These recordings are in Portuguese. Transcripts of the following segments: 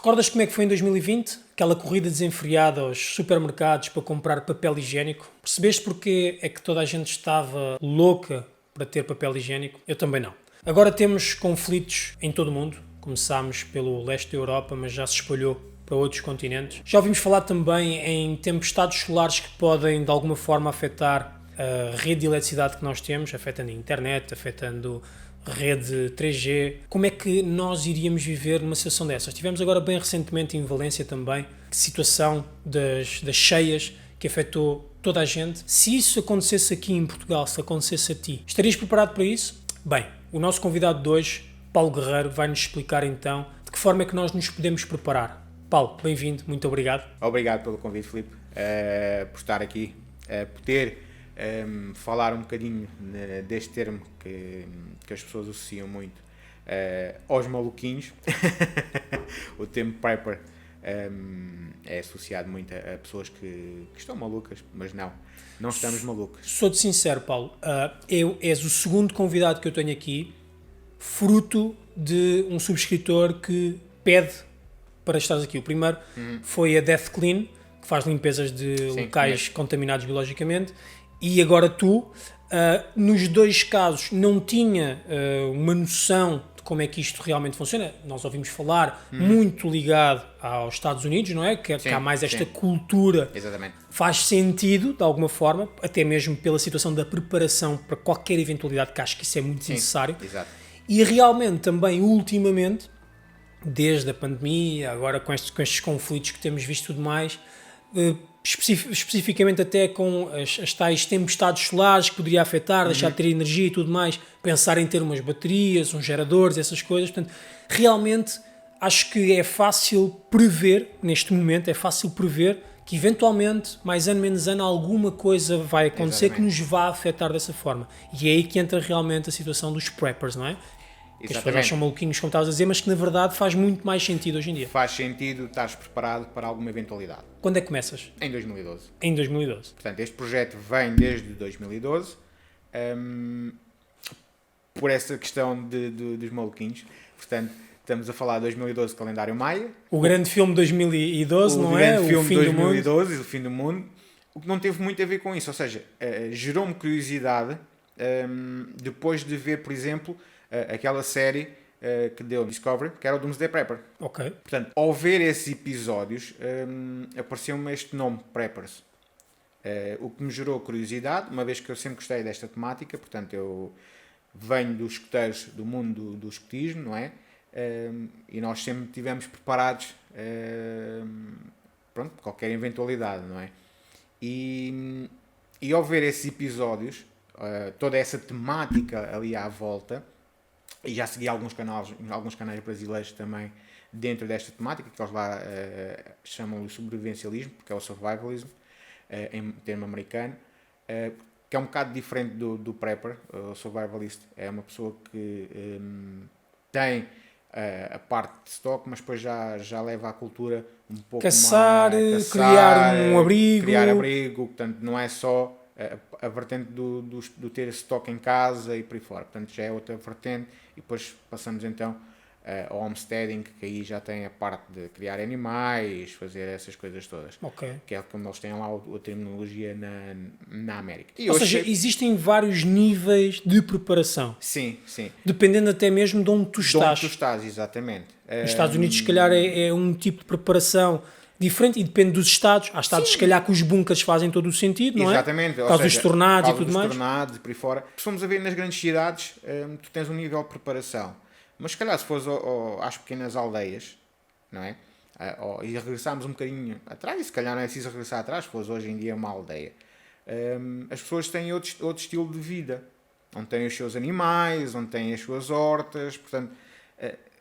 Recordas como é que foi em 2020? Aquela corrida desenfreada aos supermercados para comprar papel higiênico? Percebeste porque é que toda a gente estava louca para ter papel higiênico? Eu também não. Agora temos conflitos em todo o mundo. Começámos pelo leste da Europa, mas já se espalhou para outros continentes. Já ouvimos falar também em tempestades solares que podem de alguma forma afetar a rede de eletricidade que nós temos, afetando a internet, afetando rede 3G. Como é que nós iríamos viver numa situação dessas? Tivemos agora bem recentemente em Valência também, situação das cheias que afetou toda a gente. Se isso acontecesse aqui em Portugal, se acontecesse a ti, estarias preparado para isso? Bem, o nosso convidado de hoje, Paulo Guerreiro, vai-nos explicar então de que forma é que nós nos podemos preparar. Paulo, bem-vindo, muito obrigado. Obrigado pelo convite, Filipe, por estar aqui, poder falar um bocadinho deste termo que as pessoas associam muito aos maluquinhos. O termo prepper é associado muito a pessoas que estão malucas, mas não estamos malucos. Sou-te sincero, Paulo, és o segundo convidado que eu tenho aqui, fruto de um subscritor que pede para estares aqui. O primeiro foi a Death Clean, que faz limpezas de locais contaminados biologicamente, e agora tu, nos dois casos, não tinha uma noção de como é que isto realmente funciona. Nós ouvimos falar muito ligado aos Estados Unidos, não é? Que há mais esta cultura. Exatamente. Faz sentido, de alguma forma, até mesmo pela situação da preparação para qualquer eventualidade, que acho que isso é muito necessário. Exato. E realmente, também, ultimamente, desde a pandemia, agora com estes conflitos que temos visto e tudo mais, especificamente até com as tais tempestades solares que poderia afetar, deixar de ter energia e tudo mais, pensar em ter umas baterias, uns geradores, essas coisas. Portanto, realmente acho que é fácil prever, neste momento, é fácil prever que eventualmente, mais ano menos ano, alguma coisa vai acontecer que nos vá afetar dessa forma. E é aí que entra realmente a situação dos preppers, não é? Que as pessoas acham maluquinhos, como estavas a dizer, mas que na verdade faz muito mais sentido hoje em dia. Faz sentido, estás preparado para alguma eventualidade. Quando é que começas? Em 2012. Em 2012. Portanto, este projeto vem desde 2012, por essa questão dos maluquinhos. Portanto, estamos a falar de 2012, calendário Maia. O grande filme de 2012, não é? O grande filme de 2012, o fim do mundo. O que não teve muito a ver com isso. Ou seja, gerou-me curiosidade depois de ver, por exemplo, aquela série que deu Discovery, que era o Doomsday Prepper. Ok. Portanto, ao ver esses episódios, apareceu-me este nome, Preppers. O que me gerou curiosidade, uma vez que eu sempre gostei desta temática. Portanto, eu venho dos escuteiros, do mundo do escutismo, não é? E nós sempre estivemos preparados para qualquer eventualidade, não é? E ao ver esses episódios, toda essa temática ali à volta, e já segui alguns canais brasileiros também dentro desta temática, que eles lá chamam de sobrevivencialismo, porque é o survivalism, em termo americano, que é um bocado diferente do prepper. O survivalist é uma pessoa que tem a parte de stock, mas depois já leva a cultura um pouco caçar, mais... criar um abrigo. Criar abrigo, portanto, não é só a vertente do ter stock em casa e por aí fora. Portanto, já é outra vertente. E depois passamos então ao homesteading, que aí já tem a parte de criar animais, fazer essas coisas todas. Ok. Que é como eles têm lá a terminologia na América. Ou seja, existem vários níveis de preparação. Sim, sim. Dependendo até mesmo de onde tu estás. De onde tu estás, exatamente. Nos Estados Unidos, se calhar, é um tipo de preparação diferente e depende dos estados. Há estados, se calhar, que os bunkers fazem todo o sentido, não é? Exatamente. Por causa dos tornados e tudo mais. Tornados e por aí fora. Se formos a ver nas grandes cidades, tu tens um nível de preparação. Mas se calhar se fores às pequenas aldeias, não é? E regressarmos um bocadinho atrás, e se calhar não é preciso regressar atrás, se fores hoje em dia uma aldeia, as pessoas têm outro estilo de vida. Onde têm os seus animais, onde têm as suas hortas, portanto...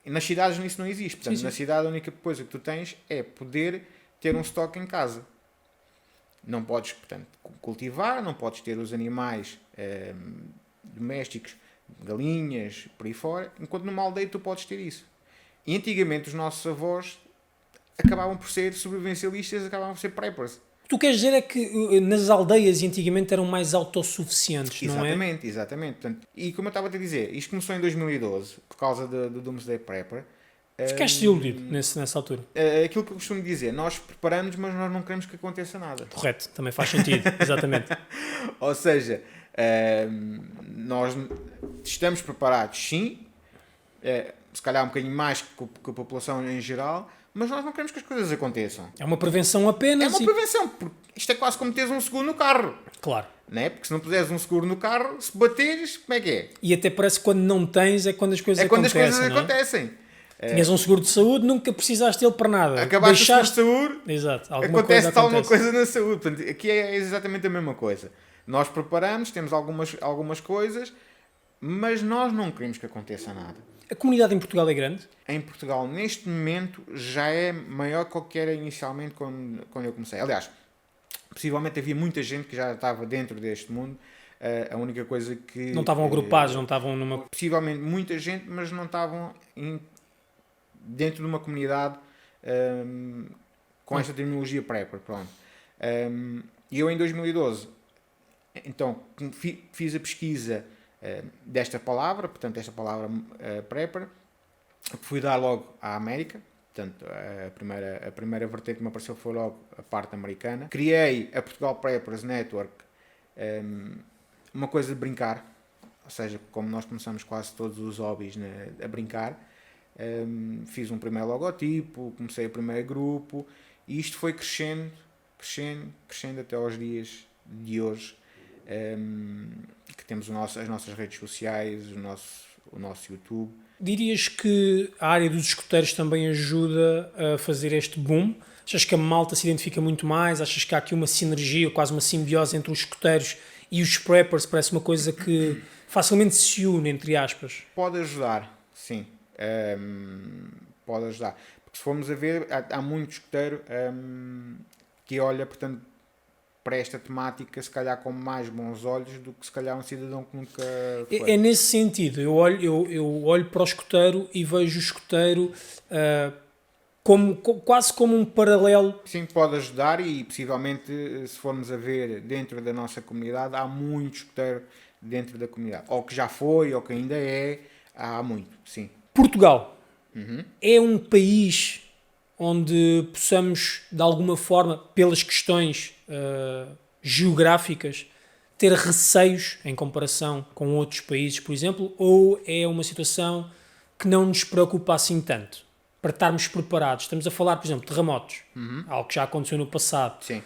nas cidades isso não existe. Portanto, sim. Na cidade a única coisa que tu tens é poder ter um estoque em casa. Não podes, portanto, cultivar, não podes ter os animais domésticos, galinhas, por aí fora, enquanto numa aldeia tu podes ter isso. E antigamente os nossos avós acabavam por ser sobrevivencialistas, acabavam por ser preppers. O que tu queres dizer é que nas aldeias antigamente eram mais autossuficientes, não é? Exatamente. Portanto, e como eu estava a te dizer, isto começou em 2012, por causa do Doomsday Prepper, Ficaste desiludido nessa altura. Aquilo que eu costumo dizer, nós preparamos, mas nós não queremos que aconteça nada. Correto, também faz sentido, exatamente. Ou seja, nós estamos preparados, sim, se calhar um bocadinho mais que a população em geral, mas nós não queremos que as coisas aconteçam. É uma prevenção É apenas uma prevenção, porque isto é quase como teres um seguro no carro. Claro. Não é? Porque se não puseres um seguro no carro, se bateres, como é que é? E até parece que quando não tens é quando as coisas É quando as acontecem, coisas não é? acontecem. Tinhas um seguro de saúde, nunca precisaste dele para nada. Acabaste o seguro de saúde, Exato. Alguma acontece coisa alguma coisa na saúde. Portanto, aqui é exatamente a mesma coisa. Nós preparamos, temos algumas coisas, mas nós não queremos que aconteça nada. A comunidade em Portugal é grande? Em Portugal, neste momento, já é maior que o que era inicialmente quando eu comecei. Aliás, possivelmente havia muita gente que já estava dentro deste mundo. A única coisa que... Não estavam agrupados, não estavam numa... Possivelmente muita gente, mas não estavam dentro de uma comunidade com esta terminologia prepper. Pronto. E eu em 2012, então, fiz a pesquisa desta palavra, portanto, esta palavra prepper, fui dar logo à América. Portanto, a primeira vertente que me apareceu foi logo a parte americana. Criei a Portugal Preppers Network, uma coisa de brincar, ou seja, como nós começamos quase todos os hobbies a brincar, fiz um primeiro logotipo, comecei o primeiro grupo, e isto foi crescendo até aos dias de hoje, que temos as nossas redes sociais, o nosso YouTube. Dirias que a área dos escuteiros também ajuda a fazer este boom? Achas que a malta se identifica muito mais? Achas que há aqui uma sinergia, quase uma simbiose entre os escuteiros e os preppers? Parece uma coisa que facilmente se une, entre aspas. Pode ajudar, sim. Pode ajudar. Porque se formos a ver, há muito escuteiro que olha, portanto, para esta temática, se calhar com mais bons olhos do que se calhar um cidadão que nunca foi. É nesse sentido. Eu olho para o escuteiro e vejo o escuteiro quase como um paralelo. Sim, pode ajudar e possivelmente, se formos a ver dentro da nossa comunidade, há muito escuteiro dentro da comunidade. Ou que já foi, ou que ainda é, há muito, sim. Portugal é um país onde possamos, de alguma forma, pelas questões geográficas, ter receios em comparação com outros países, por exemplo, ou é uma situação que não nos preocupa assim tanto? Para estarmos preparados. Estamos a falar, por exemplo, de terremotos, algo que já aconteceu no passado. Sim.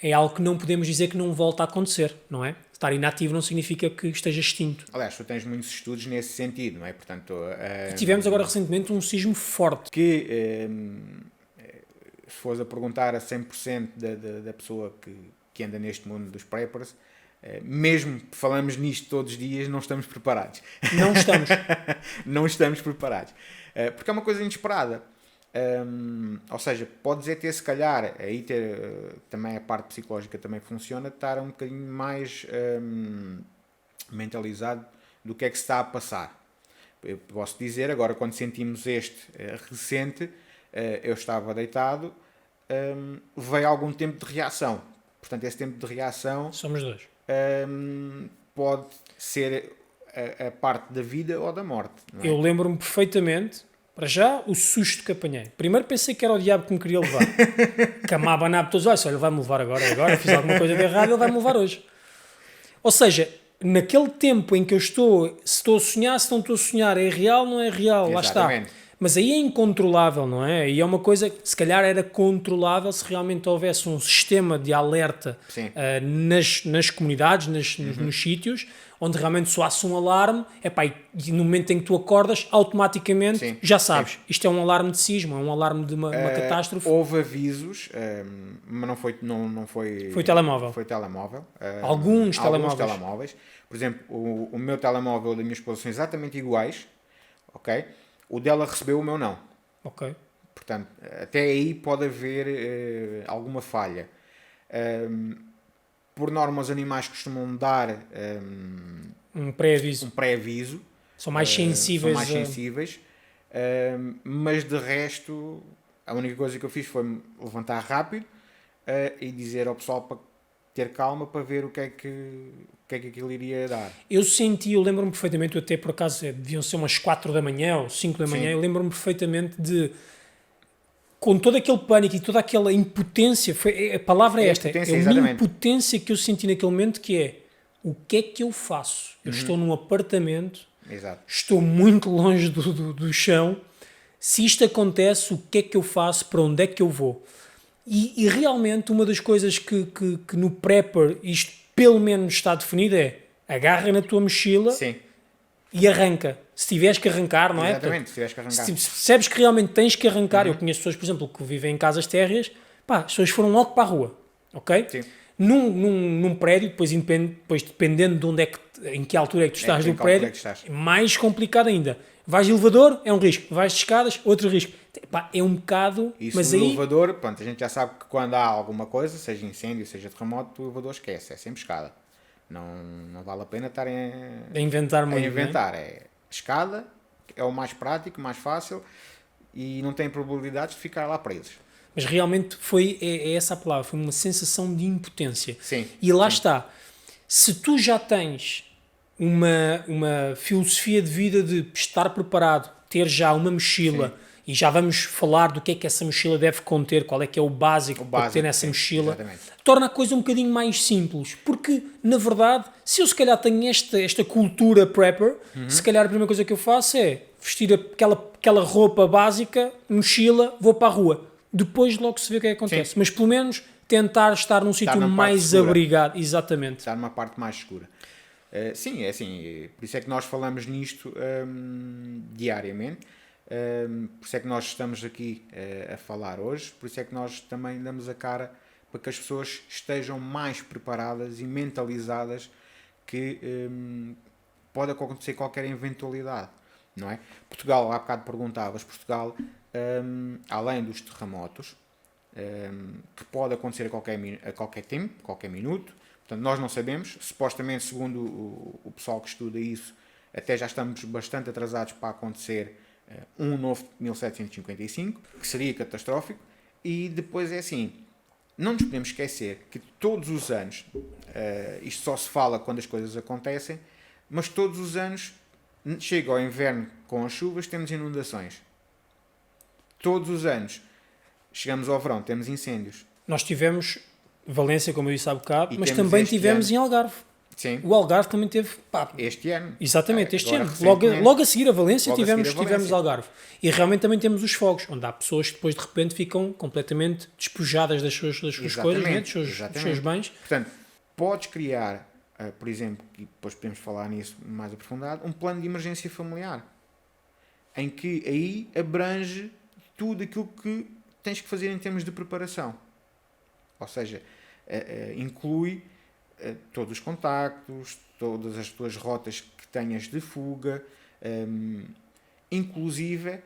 É algo que não podemos dizer que não volta a acontecer, não é? Estar inativo não significa que esteja extinto. Aliás, tu tens muitos estudos nesse sentido, não é? Portanto, Tivemos agora recentemente um sismo forte. Que, se fores a perguntar a 100% da pessoa que anda neste mundo dos preppers, mesmo que falamos nisto todos os dias, não estamos preparados. Não estamos. Não estamos preparados. Porque é uma coisa inesperada. Ou seja, pode dizer ter, se calhar, aí também a parte psicológica também funciona, estar um bocadinho mais mentalizado do que é que se está a passar. Eu posso dizer, agora quando sentimos este recente, eu estava deitado, veio algum tempo de reação. Portanto, esse tempo de reação Somos dois. pode ser a parte da vida ou da morte. Não é? Eu lembro-me perfeitamente, para já, o susto que apanhei. Primeiro pensei que era o diabo que me queria levar. Que amava a todos. Olha, ele vai-me levar agora, fiz alguma coisa de errado, ele vai-me levar hoje. Ou seja, naquele tempo em que eu estou, se estou a sonhar, se não estou a sonhar, é real, não é real, Exatamente. lá está. Mas aí é incontrolável, não é? E é uma coisa que se calhar era controlável se realmente houvesse um sistema de alerta nas comunidades, nos sítios, onde realmente soasse um alarme, e no momento em que tu acordas, automaticamente já sabes. Isto é um alarme de sismo, é um alarme de uma catástrofe. Houve avisos, mas não foi... Foi telemóvel. Foi telemóvel. Alguns telemóveis. Por exemplo, o meu telemóvel e da minha esposa são exatamente iguais, ok? O dela recebeu, o meu não. Ok. Portanto, até aí pode haver alguma falha. Por norma, os animais costumam dar um pré-aviso. São mais sensíveis. Mas de resto, a única coisa que eu fiz foi levantar rápido e dizer ao pessoal para ter calma, para ver o que é que é que aquilo iria dar. Eu lembro-me perfeitamente, até por acaso deviam ser umas 4 da manhã ou 5 da manhã, Sim. eu lembro-me perfeitamente de, com todo aquele pânico e toda aquela impotência, a palavra é esta, impotência, é uma exatamente. impotência que eu senti naquele momento, que é, o que é que eu faço? Eu estou num apartamento, Exato. estou muito longe do chão, se isto acontece, o que é que eu faço, para onde é que eu vou? E realmente uma das coisas que no Prepper isto pelo menos está definido é, agarra na tua mochila Sim, e arranca. Se tiveres que arrancar, não é? exatamente, se tiveres que arrancar. Se percebes que realmente tens que arrancar, eu conheço pessoas, por exemplo, que vivem em casas térreas, pá, as pessoas foram logo para a rua, ok? Sim. Num prédio, depois dependendo de onde é que, em que altura é que tu estás em do que altura prédio, é que estás. é mais complicado ainda. Vais de elevador, é um risco. Vais de escadas, outro risco. Pá, é um bocado... Isso mas no aí, elevador, pronto, a gente já sabe que quando há alguma coisa, seja incêndio, seja terremoto, o elevador esquece, é sempre escada. Não vale a pena estar a inventar a muito, inventar. É escada, é o mais prático, mais fácil e não tem probabilidades de ficar lá presos. mas realmente é essa a palavra, foi uma sensação de impotência. Sim. E lá sim. está. Se tu já tens uma filosofia de vida de estar preparado, ter já uma mochila, Sim. e já vamos falar do que é que essa mochila deve conter, qual é que é o básico para ter nessa sim, mochila, exatamente. torna a coisa um bocadinho mais simples. Porque, na verdade, se eu se calhar tenho esta cultura prepper, se calhar a primeira coisa que eu faço é vestir aquela roupa básica, mochila, vou para a rua. Depois logo se vê o que é que acontece. Sim. Mas pelo menos tentar estar num sítio numa parte mais segura. abrigado. Exatamente. Estar numa parte mais segura. Sim, é assim, por isso é que nós falamos nisto diariamente, por isso é que nós estamos aqui a falar hoje, por isso é que nós também damos a cara para que as pessoas estejam mais preparadas e mentalizadas que pode acontecer qualquer eventualidade, não é? Portugal, há bocado perguntavas, Portugal, além dos terremotos, que pode acontecer a qualquer tempo, qualquer minuto. Portanto, nós não sabemos. Supostamente, segundo o pessoal que estuda isso, até já estamos bastante atrasados para acontecer um novo 1755, que seria catastrófico. E depois é assim, não nos podemos esquecer que todos os anos, isto só se fala quando as coisas acontecem, mas todos os anos chega ao inverno com as chuvas, temos inundações. Todos os anos chegamos ao verão, temos incêndios. Nós tivemos Valência, como eu disse há bocado, E mas temos também este tivemos ano. em Algarve. Sim, O Algarve também teve, pá, este ano. exatamente, este Agora, ano. recentemente. Logo a seguir a Valência Logo a seguir a tivemos Valência. Algarve. E realmente também temos os fogos, onde há pessoas que depois de repente ficam completamente despojadas das suas coisas, né? dos seus bens. Portanto, podes criar, por exemplo, e depois podemos falar nisso mais aprofundado, um plano de emergência familiar, em que aí abrange tudo aquilo que tens que fazer em termos de preparação. Ou seja, inclui todos os contactos, todas as tuas rotas que tenhas de fuga, inclusive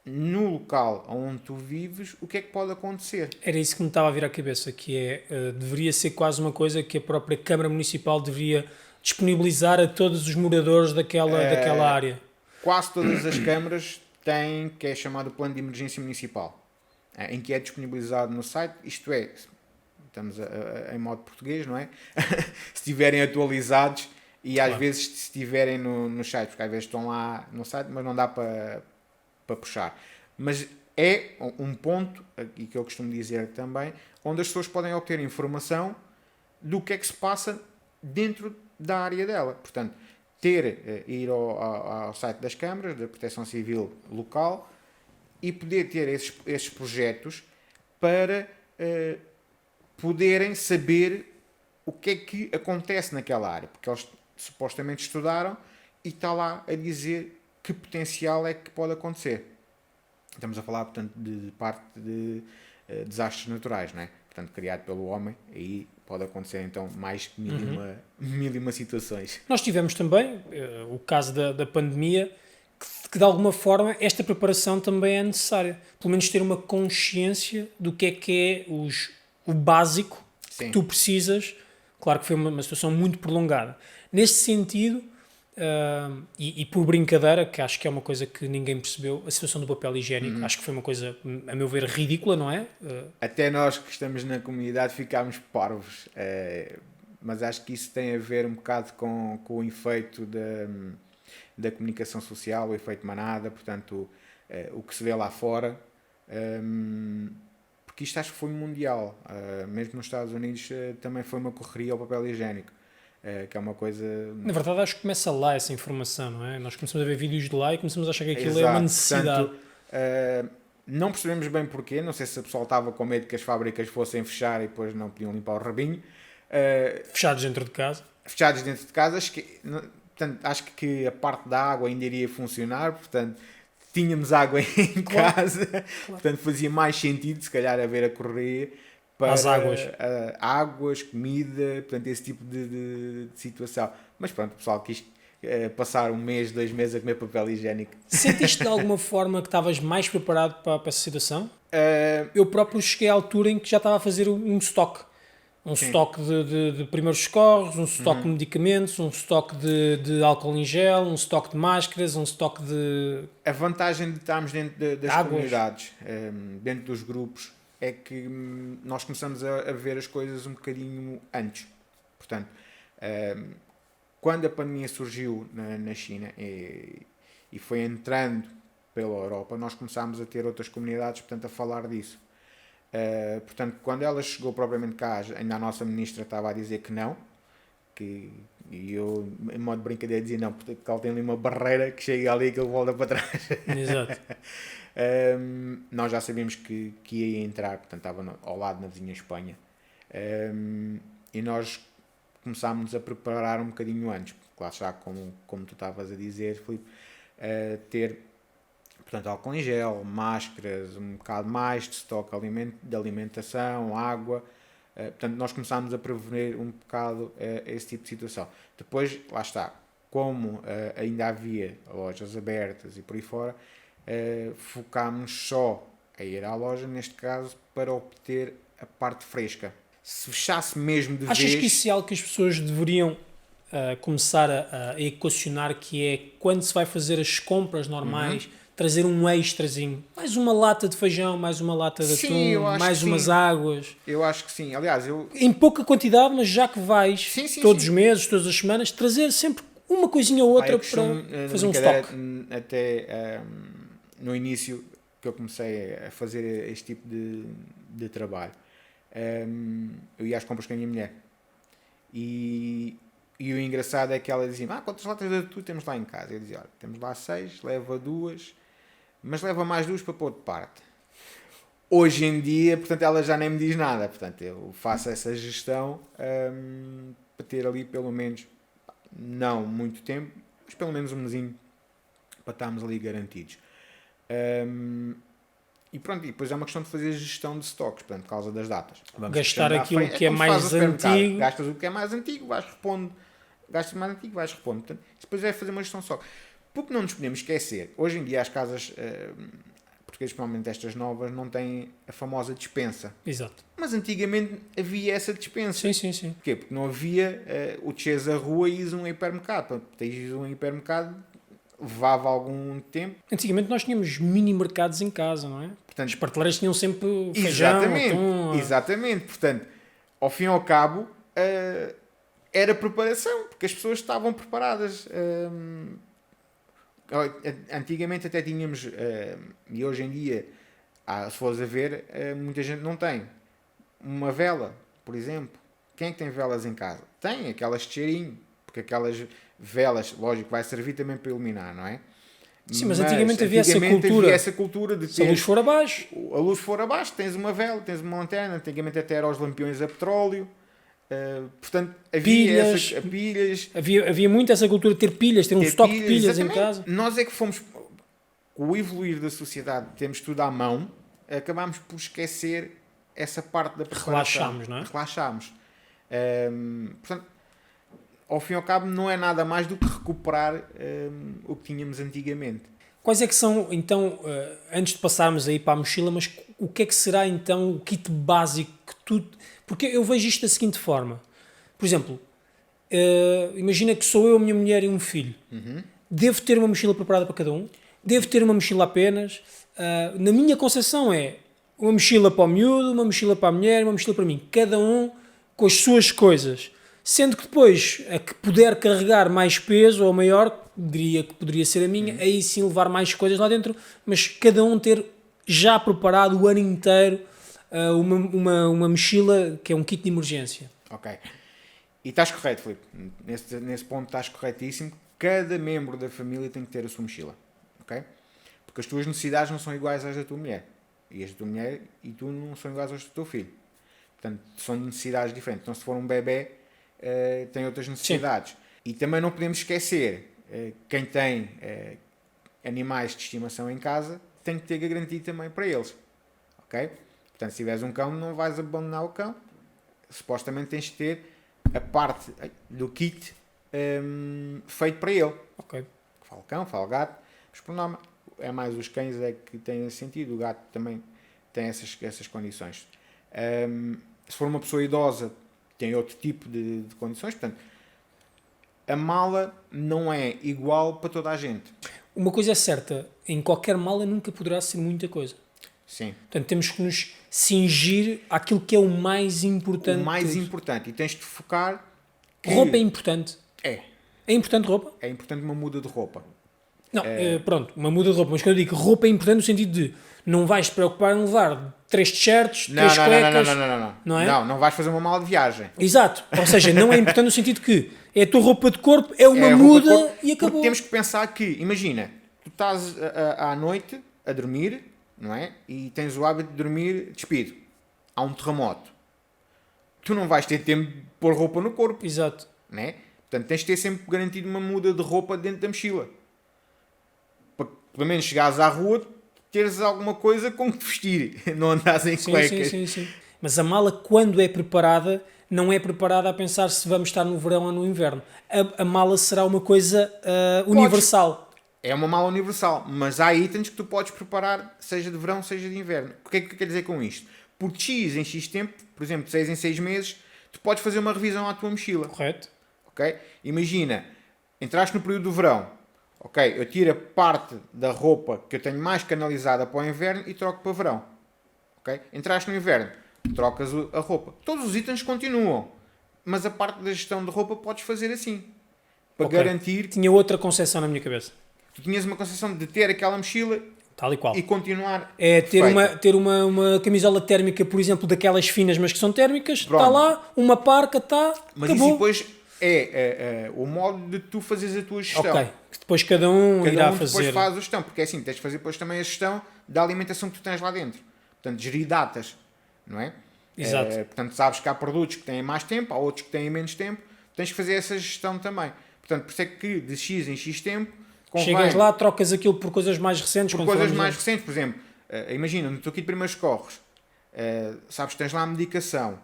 no local onde tu vives, o que é que pode acontecer? Era isso que me estava a vir à cabeça, que deveria ser quase uma coisa que a própria Câmara Municipal deveria disponibilizar a todos os moradores daquela área. Quase todas as câmaras têm, que é chamado Plano de Emergência Municipal, em que é disponibilizado no site, isto é, estamos em modo português, não é? Se estiverem atualizados e às vezes se estiverem no site, porque às vezes estão lá no site, mas não dá para puxar. Mas é um ponto, e que eu costumo dizer também, onde as pessoas podem obter informação do que é que se passa dentro da área dela. Portanto, ir ao site das câmaras, da Proteção Civil local, e poder ter esses projetos para poderem saber o que é que acontece naquela área, porque eles supostamente estudaram e está lá a dizer que potencial é que pode acontecer. Estamos a falar, portanto, de parte de desastres naturais, não é? Portanto, criado pelo homem, aí pode acontecer então mais mil e uma situações. Nós tivemos também o caso da pandemia, que de alguma forma esta preparação também é necessária. Pelo menos ter uma consciência do que é o básico. Sim. Que tu precisas. Claro que foi uma situação muito prolongada. Neste sentido, e por brincadeira, que acho que é uma coisa que ninguém percebeu, a situação do papel higiênico, acho que foi uma coisa, a meu ver, ridícula, não é? Até nós que estamos na comunidade ficámos parvos. mas acho que isso tem a ver um bocado com o efeito da comunicação social, o efeito manada, portanto, o que se vê lá fora, porque isto acho que foi mundial, mesmo nos Estados Unidos também foi uma correria ao papel higiênico, que é uma coisa... Na verdade, acho que começa lá essa informação, não é? Nós começamos a ver vídeos de lá e começamos a achar que aquilo é Exato. uma necessidade. Portanto, não percebemos bem porquê, não sei se o pessoal estava com medo que as fábricas fossem fechar e depois não podiam limpar o rabinho. Fechados dentro de casa. Fechados dentro de casa, portanto, acho que a parte da água ainda iria funcionar, portanto, tínhamos água em casa, portanto, fazia mais sentido, se calhar, haver a correria para as águas. Águas, comida, portanto, esse tipo de situação. Mas pronto, o pessoal quis passar 1 mês, 2 meses a comer papel higiênico. Sentiste de alguma forma que estavas mais preparado para essa situação? Eu próprio cheguei à altura em que já estava a fazer um estoque. Estoque de primeiros socorros, um estoque de medicamentos, um estoque de álcool em gel, um estoque de máscaras, um estoque de... A vantagem de estarmos dentro das comunidades, dentro dos grupos, é que nós começamos a ver as coisas um bocadinho antes. Portanto, quando a pandemia surgiu na China e foi entrando pela Europa, nós começámos a ter outras comunidades, portanto, a falar disso. Portanto, quando ela chegou propriamente cá, ainda a nossa ministra estava a dizer que não, e eu, em modo de brincadeira, dizia não, porque ela tem ali uma barreira que chega ali e que ele volta para trás. Exato. Nós já sabíamos que ia entrar, portanto, estava ao lado na vizinha Espanha. E nós começámos a preparar um bocadinho antes, porque lá está, como tu estavas a dizer, Filipe, ter, portanto, álcool em gel, máscaras, um bocado mais de estoque de alimentação, água. Portanto, nós começámos a prevenir um bocado esse tipo de situação. Depois, lá está, como ainda havia lojas abertas e por aí fora, focámos só a ir à loja, neste caso, para obter a parte fresca. Se fechasse mesmo de vez... Achas que isso é algo que as pessoas deveriam começar a equacionar, que é quando se vai fazer as compras normais, trazer um extrazinho, mais uma lata de feijão, mais uma lata de atum, mais umas águas? Eu acho que sim. Aliás, em pouca quantidade, mas já que vais todos os meses, todas as semanas, trazer sempre uma coisinha ou outra para fazer um estoque. Até no início que eu comecei a fazer este tipo de trabalho, eu ia às compras com a minha mulher e o engraçado é que ela dizia: quantas latas de atum temos lá em casa? Eu dizia: olha, temos lá 6, leva 2, mas leva mais 2 para pôr de parte. Hoje em dia, portanto, ela já nem me diz nada, portanto, eu faço essa gestão para ter ali pelo menos, não muito tempo, mas pelo menos um mesinho para estarmos ali garantidos. E pronto, e depois é uma questão de fazer gestão de stocks, portanto, por causa das datas. Gastar aquilo que é mais antigo. Gastas o que é mais antigo, vais repondo. Gastas mais antigo, vais repondo. Portanto, depois é fazer uma gestão só. Porque não nos podemos esquecer, hoje em dia as casas portuguesas, principalmente estas novas, não têm a famosa despensa. Exato. Mas antigamente havia essa despensa. Sim. Porquê? Porque não havia o desces a rua e ires a um hipermercado. Portanto, tens um hipermercado, levava algum tempo. Antigamente nós tínhamos mini mercados em casa, não é? Portanto, as prateleiras tinham sempre feijão, atum. Exatamente. Portanto, ao fim e ao cabo, era preparação, porque as pessoas estavam preparadas. Antigamente até tínhamos, e hoje em dia, se fores a ver, muita gente não tem uma vela, por exemplo. Quem é que tem velas em casa? Tem aquelas de cheirinho, porque aquelas velas, lógico, vai servir também para iluminar, não é? Sim, mas antigamente havia essa cultura de ter, se a luz for abaixo. A luz for abaixo, tens uma vela, tens uma lanterna. Antigamente até eram os lampiões a petróleo. Portanto, havia pilhas. Havia muito essa cultura de ter pilhas, ter um estoque de pilhas em casa. Nós é que fomos, com o evoluir da sociedade, temos tudo à mão, acabámos por esquecer essa parte da preparação. Relaxámos, não é? Relaxámos. Portanto, ao fim e ao cabo, não é nada mais do que recuperar o que tínhamos antigamente. Quais é que são, então, antes de passarmos aí para a mochila, mas o que é que será então o kit básico que tu... Porque eu vejo isto da seguinte forma. Por exemplo, imagina que sou eu, a minha mulher e um filho. Devo ter uma mochila preparada para cada um? Devo ter uma mochila apenas? Na minha concepção é uma mochila para o miúdo, uma mochila para a mulher, uma mochila para mim. Cada um com as suas coisas. Sendo que depois, a que puder carregar mais peso ou maior, diria que poderia ser a minha, aí sim levar mais coisas lá dentro, mas cada um ter já preparado o ano inteiro uma mochila que é um kit de emergência. Ok. E estás correto, Filipe. Nesse ponto estás corretíssimo. Cada membro da família tem que ter a sua mochila. Ok? Porque as tuas necessidades não são iguais às da tua mulher. E as da tua mulher e tu não são iguais às do teu filho. Portanto, são necessidades diferentes. Então, se for um bebê, tem outras necessidades. Sim. E também não podemos esquecer, quem tem animais de estimação em casa, tem que ter garantia também para eles. Ok? Portanto, se tiveres um cão, não vais abandonar o cão. Supostamente tens de ter a parte do kit feito para ele. Ok. Fala cão, fala gato, mas por norma é mais os cães é que têm esse sentido, o gato também tem essas condições. Se for uma pessoa idosa, tem outro tipo de condições, portanto, a mala não é igual para toda a gente. Uma coisa é certa, em qualquer mala nunca poderá ser muita coisa. Sim. Portanto, temos que nos cingir àquilo que é o mais importante. O mais importante. E tens de focar que... Roupa é importante. É. É importante roupa? É importante uma muda de roupa. Não, pronto, uma muda de roupa. Mas quando eu digo roupa é importante no sentido de não vais te preocupar em levar 3 t-shirts, 3 cuecas... Não vais fazer uma mala de viagem. Exato. Ou seja, não é importante no sentido que é a tua roupa de corpo, é uma muda e acabou. Porque temos que pensar que, imagina, tu estás à noite a dormir, não é? E tens o hábito de dormir despido. Há um terremoto. Tu não vais ter tempo de pôr roupa no corpo. Exato. Não é? Portanto, tens de ter sempre garantido uma muda de roupa dentro da mochila. Para pelo menos chegares à rua, teres alguma coisa com que vestir. Não andares em cuecas. Sim. Mas a mala, quando é preparada, não é preparada a pensar se vamos estar no verão ou no inverno. A mala será uma coisa universal. É uma mala universal, mas há itens que tu podes preparar, seja de verão, seja de inverno. O que é que quer dizer com isto? Por X em X tempo, por exemplo, de 6 em 6 meses, tu podes fazer uma revisão à tua mochila. Correto. Ok? Imagina, entraste no período do verão. Ok? Eu tiro a parte da roupa que eu tenho mais canalizada para o inverno e troco para verão. Ok? Entraste no inverno, trocas a roupa. Todos os itens continuam, mas a parte da gestão de roupa podes fazer assim. Para garantir... Tinha outra concepção na minha cabeça. Tu tinhas uma concepção de ter aquela mochila tal e qual. E continuar. É ter uma camisola térmica, por exemplo, daquelas finas, mas que são térmicas. Está lá, uma parca, está. Mas acabou. Isso depois é o modo de tu fazeres a tua gestão. Ok. Depois cada um irá fazer. Depois faz a gestão, porque é assim, tens de fazer depois também a gestão da alimentação que tu tens lá dentro. Portanto, gerir datas, não é? Exato. Portanto, sabes que há produtos que têm mais tempo, há outros que têm menos tempo. Tens que fazer essa gestão também. Portanto, por isso é que de X em X tempo chegas lá, trocas aquilo por coisas mais recentes. Por coisas mais recentes, por exemplo, imagina, no teu kit de primeiros socorros, sabes que tens lá a medicação.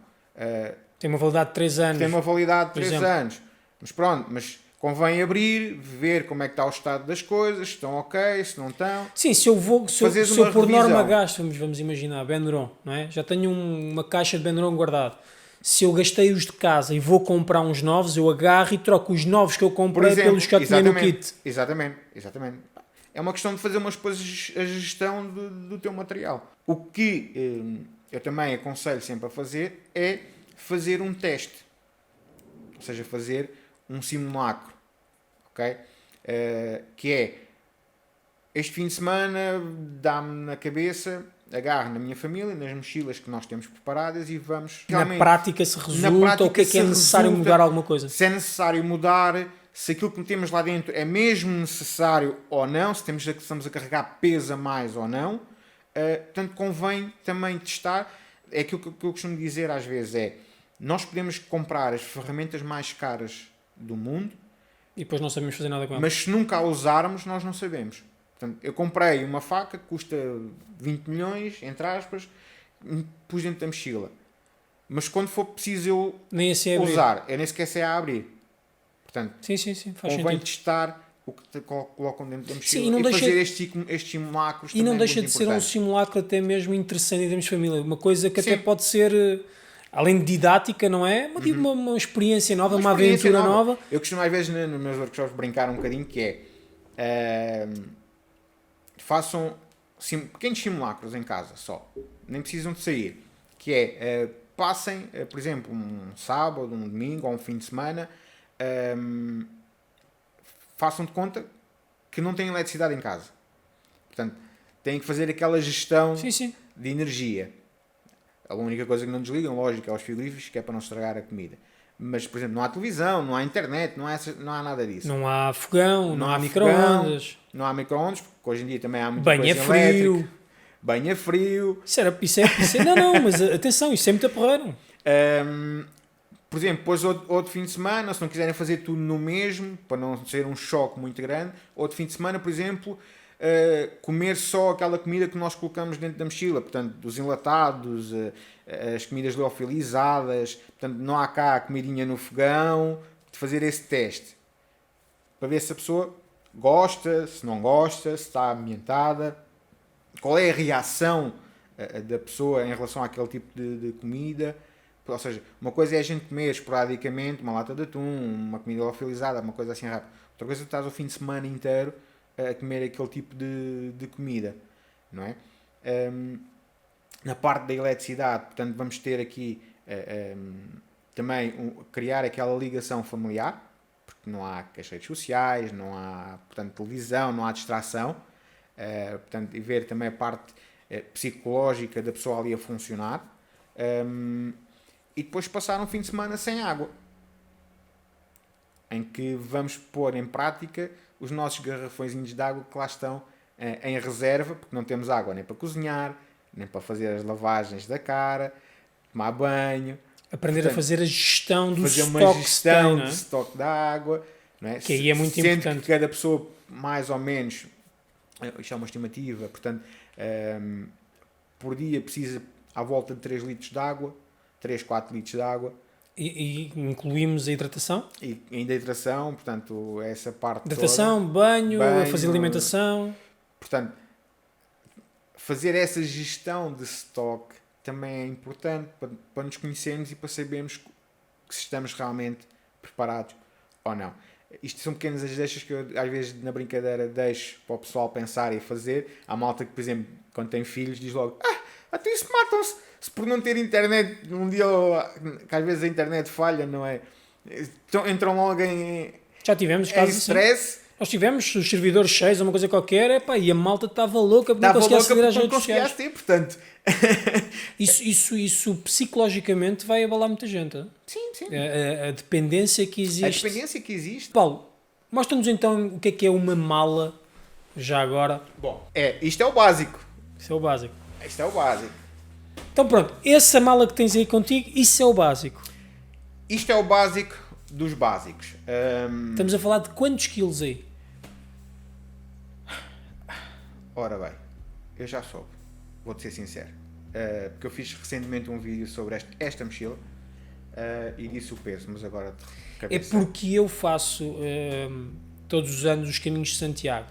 Tem uma validade de 3 anos. Tem uma validade de 3 anos. Mas pronto, mas convém abrir, ver como é que está o estado das coisas, se estão ok, se não estão. Sim, se eu por norma gasto, vamos imaginar, Benuron, não é? Já tenho uma caixa de Benuron guardado. Se eu gastei os de casa e vou comprar uns novos, eu agarro e troco os novos que eu comprei pelos que eu tinha no kit. Exatamente. É uma questão de fazer umas coisas, a gestão do teu material. O que eu também aconselho sempre a fazer é fazer um teste. Ou seja, fazer um simulacro. Ok? Que é, este fim de semana, dá-me na cabeça... agarro na minha família, nas mochilas que nós temos preparadas e vamos... Na prática se resulta, o que é necessário mudar alguma coisa? Se é necessário mudar, se aquilo que temos lá dentro é mesmo necessário ou não, se estamos a carregar peso a mais ou não. Portanto, convém também testar. É aquilo que eu costumo dizer às vezes nós podemos comprar as ferramentas mais caras do mundo e depois não sabemos fazer nada com elas. Mas se nunca a usarmos, nós não sabemos. Portanto, eu comprei uma faca que custa 20 milhões, entre aspas, pus dentro da mochila. Mas quando for preciso eu usar, eu nem sequer sei a abrir. Portanto, sim, faz convém sentido. testar o que colocam dentro da mochila e fazer estes simulacros. E não deixa de ser um simulacro até mesmo interessante em termos de família. Uma coisa que até pode ser, além de didática, não é? Uma experiência nova, uma aventura nova. Eu costumo às vezes nos meus workshops brincar um bocadinho que façam pequenos simulacros em casa só. Nem precisam de sair. Que passem, por exemplo, um sábado, um domingo ou um fim de semana, façam de conta que não têm eletricidade em casa. Portanto, têm que fazer aquela gestão Sim. de energia. A única coisa que não desligam, lógico, é os frigoríficos, que é para não estragar a comida. Mas, por exemplo, não há televisão, não há internet, não há nada disso. Não há fogão, não há fogão, micro-ondas. Não há micro-ondas, porque hoje em dia também há muita Banho coisa é frio. elétrica. Banho é frio. Não, mas atenção, isso é muito porreiro. Por exemplo, depois outro fim de semana, se não quiserem fazer tudo no mesmo, para não ser um choque muito grande, outro fim de semana, por exemplo, comer só aquela comida que nós colocamos dentro da mochila, portanto, dos enlatados, as comidas liofilizadas, portanto, não há cá a comidinha no fogão, de fazer esse teste, para ver se a pessoa gosta, se não gosta, se está ambientada, qual é a reação da pessoa em relação àquele tipo de comida. Ou seja, uma coisa é a gente comer esporadicamente uma lata de atum, uma comida liofilizada, uma coisa assim rápida. Outra coisa é estás o fim de semana inteiro a comer aquele tipo de comida, não é? Na parte da eletricidade, portanto, vamos ter aqui também criar aquela ligação familiar, porque não há as redes sociais, não há, portanto, televisão, não há distração, portanto, e ver também a parte psicológica da pessoa ali a funcionar. E depois passar um fim de semana sem água, em que vamos pôr em prática os nossos garrafõezinhos de água que lá estão em reserva, porque não temos água nem para cozinhar, nem para fazer as lavagens da cara, tomar banho. Aprender a fazer a gestão do fazer estoque uma gestão de estoque da água. Não é? Que aí é muito Sendo importante. que cada pessoa, mais ou menos, isto é uma estimativa, portanto, por dia precisa à volta de 3 litros de água, 3, 4 litros de água. E incluímos a hidratação? E ainda a hidratação, portanto, essa parte Hidratação, toda. banho, fazer alimentação. Portanto, fazer essa gestão de estoque também é importante para nos conhecermos e para sabermos se estamos realmente preparados ou não. Isto são pequenas as deixas que eu, às vezes, na brincadeira, deixo para o pessoal pensar e fazer. Há malta que, por exemplo, quando tem filhos, diz logo: até isso matam-se se por não ter internet. Um dia, que às vezes a internet falha, não é? Então, entram logo em Já tivemos casos stress. Assim. Nós tivemos os servidores cheios, uma coisa qualquer, e a malta estava louca porque não conseguia aceder às redes sociais. Portanto. Isso psicologicamente vai abalar muita gente. Sim. A dependência que existe. A dependência que existe. Paulo, mostra-nos então o que é uma mala, já agora. Bom, isto é o básico. Isso é o básico. Isto é o básico. Então pronto, essa mala que tens aí contigo, isso é o básico. Isto é o básico dos básicos. Estamos a falar de quantos quilos aí? Ora bem, eu já soube, vou-te ser sincero, porque eu fiz recentemente um vídeo sobre esta mochila e disse o peso, mas agora de cabeça. É porque eu faço todos os anos os caminhos de Santiago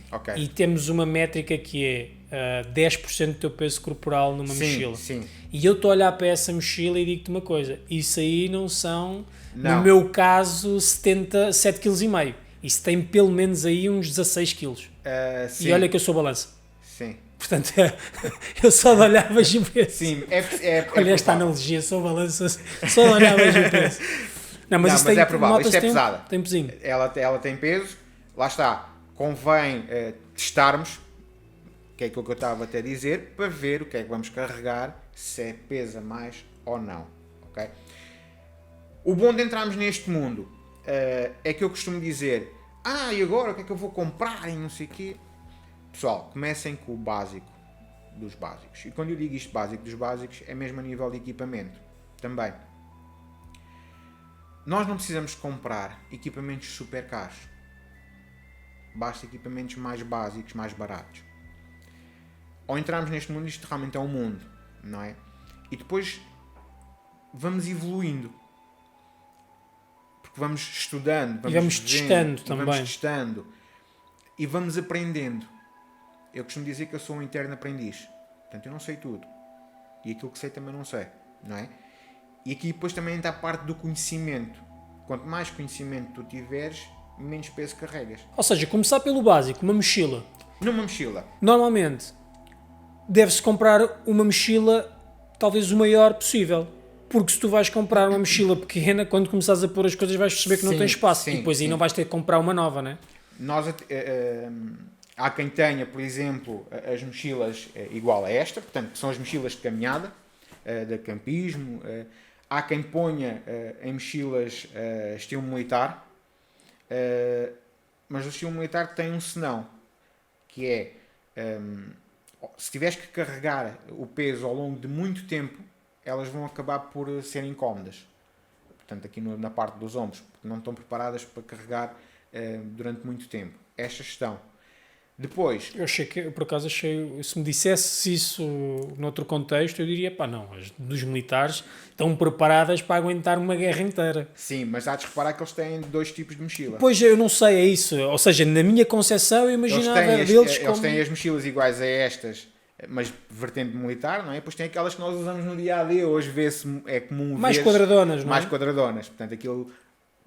Okay. E temos uma métrica que é 10% do teu peso corporal numa mochila. Sim. E eu estou a olhar para essa mochila e digo-te uma coisa, isso aí não são, Não. no meu caso, 7,5 kg. Isso tem pelo menos aí uns 16 kg. Sim. E olha que eu sou balança. Sim. Portanto, eu só de olhar vejo o peso. Sim, Olha esta analogia, sou balança, só de olhar vejo o peso. Não, mas é provável, isto é pesada. Tem pesinho. Ela tem peso, lá está, convém testarmos, que é aquilo que eu estava até a dizer, para ver o que é que vamos carregar, se pesa mais ou não. Okay? O bom de entrarmos neste mundo é que eu costumo dizer: e agora o que é que eu vou comprar e não sei o quê. Pessoal, comecem com o básico dos básicos. E quando eu digo isto básico dos básicos, é mesmo a nível de equipamento. Também. Nós não precisamos comprar equipamentos super caros. Basta equipamentos mais básicos, mais baratos. Ao entrarmos neste mundo, isto realmente é um mundo, não é? E depois vamos evoluindo. Porque vamos estudando, vamos testando também. Vamos testando e vamos aprendendo. Eu costumo dizer que eu sou um interno aprendiz. Portanto, eu não sei tudo. E aquilo que sei também não sei, não é? E aqui depois também entra a parte do conhecimento. Quanto mais conhecimento tu tiveres, menos peso carregas. Ou seja, começar pelo básico, uma mochila. Numa mochila. Normalmente, deve-se comprar uma mochila talvez o maior possível. Porque se tu vais comprar uma mochila pequena, quando começares a pôr as coisas vais perceber que não Sim, tem espaço. sim, E depois aí sim. não vais ter que comprar uma nova, né? Há quem tenha, por exemplo, as mochilas igual a esta, portanto, que são as mochilas de caminhada, de campismo. Há quem ponha em mochilas estilo militar, mas o estilo militar tem um senão, que é, se tiveres que carregar o peso ao longo de muito tempo, elas vão acabar por ser incómodas. Portanto, aqui na parte dos ombros, porque não estão preparadas para carregar durante muito tempo. Estas estão. Depois, Eu achei que, por acaso, se me dissesse isso noutro contexto, eu diria, pá, não, as dos militares estão preparadas para aguentar uma guerra inteira. sim, mas há de reparar que eles têm dois tipos de mochila. Pois, eu não sei, é isso. Ou seja, na minha concepção, eu imaginava deles como... Eles têm as mochilas iguais a estas, mas vertente militar, não é? Depois tem aquelas que nós usamos no dia a dia, hoje vê-se, é comum ver mais quadradonas, não é? mais quadradonas. Portanto, aquilo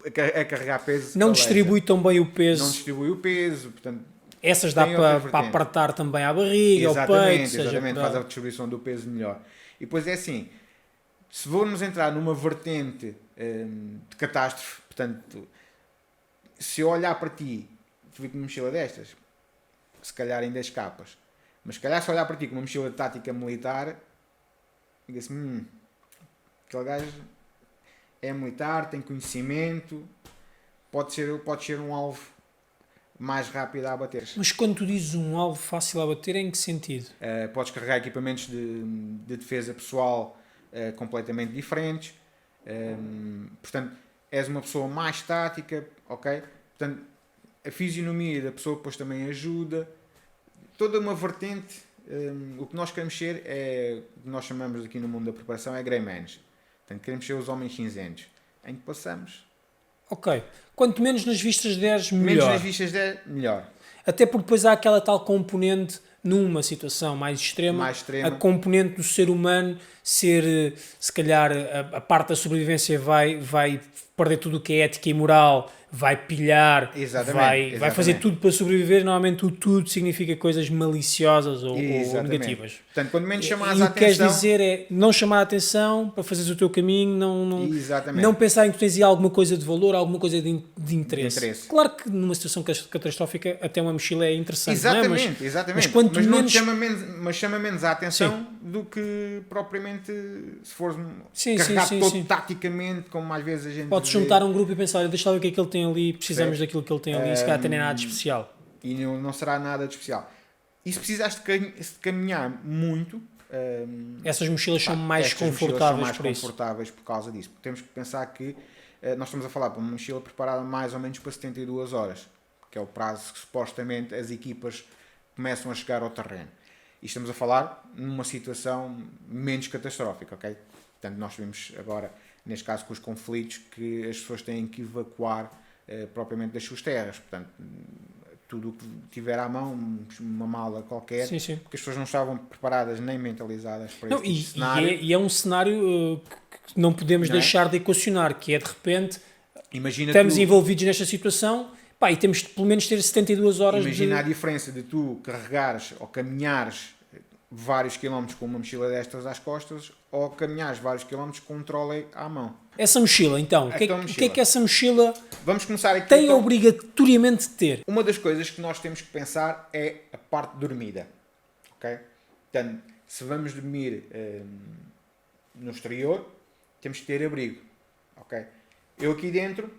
a carregar peso. Não distribui tão bem o peso. Não distribui o peso, portanto. Essas dá para apertar também à barriga, ao peito. Exatamente, faz a distribuição do peso melhor. E depois é assim, se formos entrar numa vertente de catástrofe, portanto, se eu olhar para ti, tu vi com uma mochila destas, se calhar ainda escapas. Mas se calhar se olhar para ti com uma mochila de tática militar, diga assim, aquele gajo é militar, tem conhecimento, pode ser um alvo mais rápido a abater. Mas quando tu dizes um alvo fácil a abater, em que sentido? Podes carregar equipamentos de defesa pessoal completamente diferentes. Portanto, és uma pessoa mais tática, ok? Portanto, a fisionomia da pessoa depois também ajuda. Toda uma vertente. O que nós queremos ser é, o que nós chamamos aqui no mundo da preparação, é Greymans. Portanto, queremos ser os homens cinzentos. Em que passamos. Ok. Quanto menos nas vistas deres, melhor. Menos nas vistas deres, melhor. Até porque depois há aquela tal componente, numa situação mais extrema, a componente do ser humano ser, se calhar, a parte da sobrevivência vai perder tudo o que é ética e moral, vai pilhar, vai fazer tudo para sobreviver. Normalmente o tudo significa coisas maliciosas ou negativas. Portanto, quando menos chamares e a o que queres atenção... dizer é não chamar a atenção para fazeres o teu caminho, não pensar em que tens aí alguma coisa de valor, alguma coisa de interesse. Claro que numa situação catastrófica até uma mochila é interessante. Exatamente, não é? exatamente. Mas chama menos a atenção do que propriamente se fores carregar todo taticamente, como às vezes a gente Podes juntar um grupo e pensar, deixa lá ver o que é que ele tem ali, precisamos daquilo que ele tem ali, se calhar tem nada de especial. E não será nada de especial. E se precisares de caminhar muito... essas mochilas são mais confortáveis por causa disso. Porque temos que pensar que nós estamos a falar para uma mochila preparada mais ou menos para 72 horas, que é o prazo que supostamente as equipas começam a chegar ao terreno. E estamos a falar numa situação menos catastrófica, ok? Portanto, nós vimos agora, neste caso com os conflitos, que as pessoas têm que evacuar propriamente das suas terras. Portanto, tudo o que tiver à mão, uma mala qualquer, porque as pessoas não estavam preparadas nem mentalizadas para este cenário. E é um cenário que não podemos deixar de equacionar, que é de repente, estamos envolvidos nesta situação, e temos de pelo menos ter 72 horas. Imagina a diferença de tu carregares ou caminhares vários quilómetros com uma mochila destas às costas ou caminhares vários quilómetros com um trolley à mão. Essa mochila, então, o que é que essa mochila Vamos começar aqui, tem obrigatoriamente de ter? Uma das coisas que nós temos que pensar é a parte dormida. Ok? Portanto, se vamos dormir no exterior, temos que ter abrigo. Ok? Eu aqui dentro,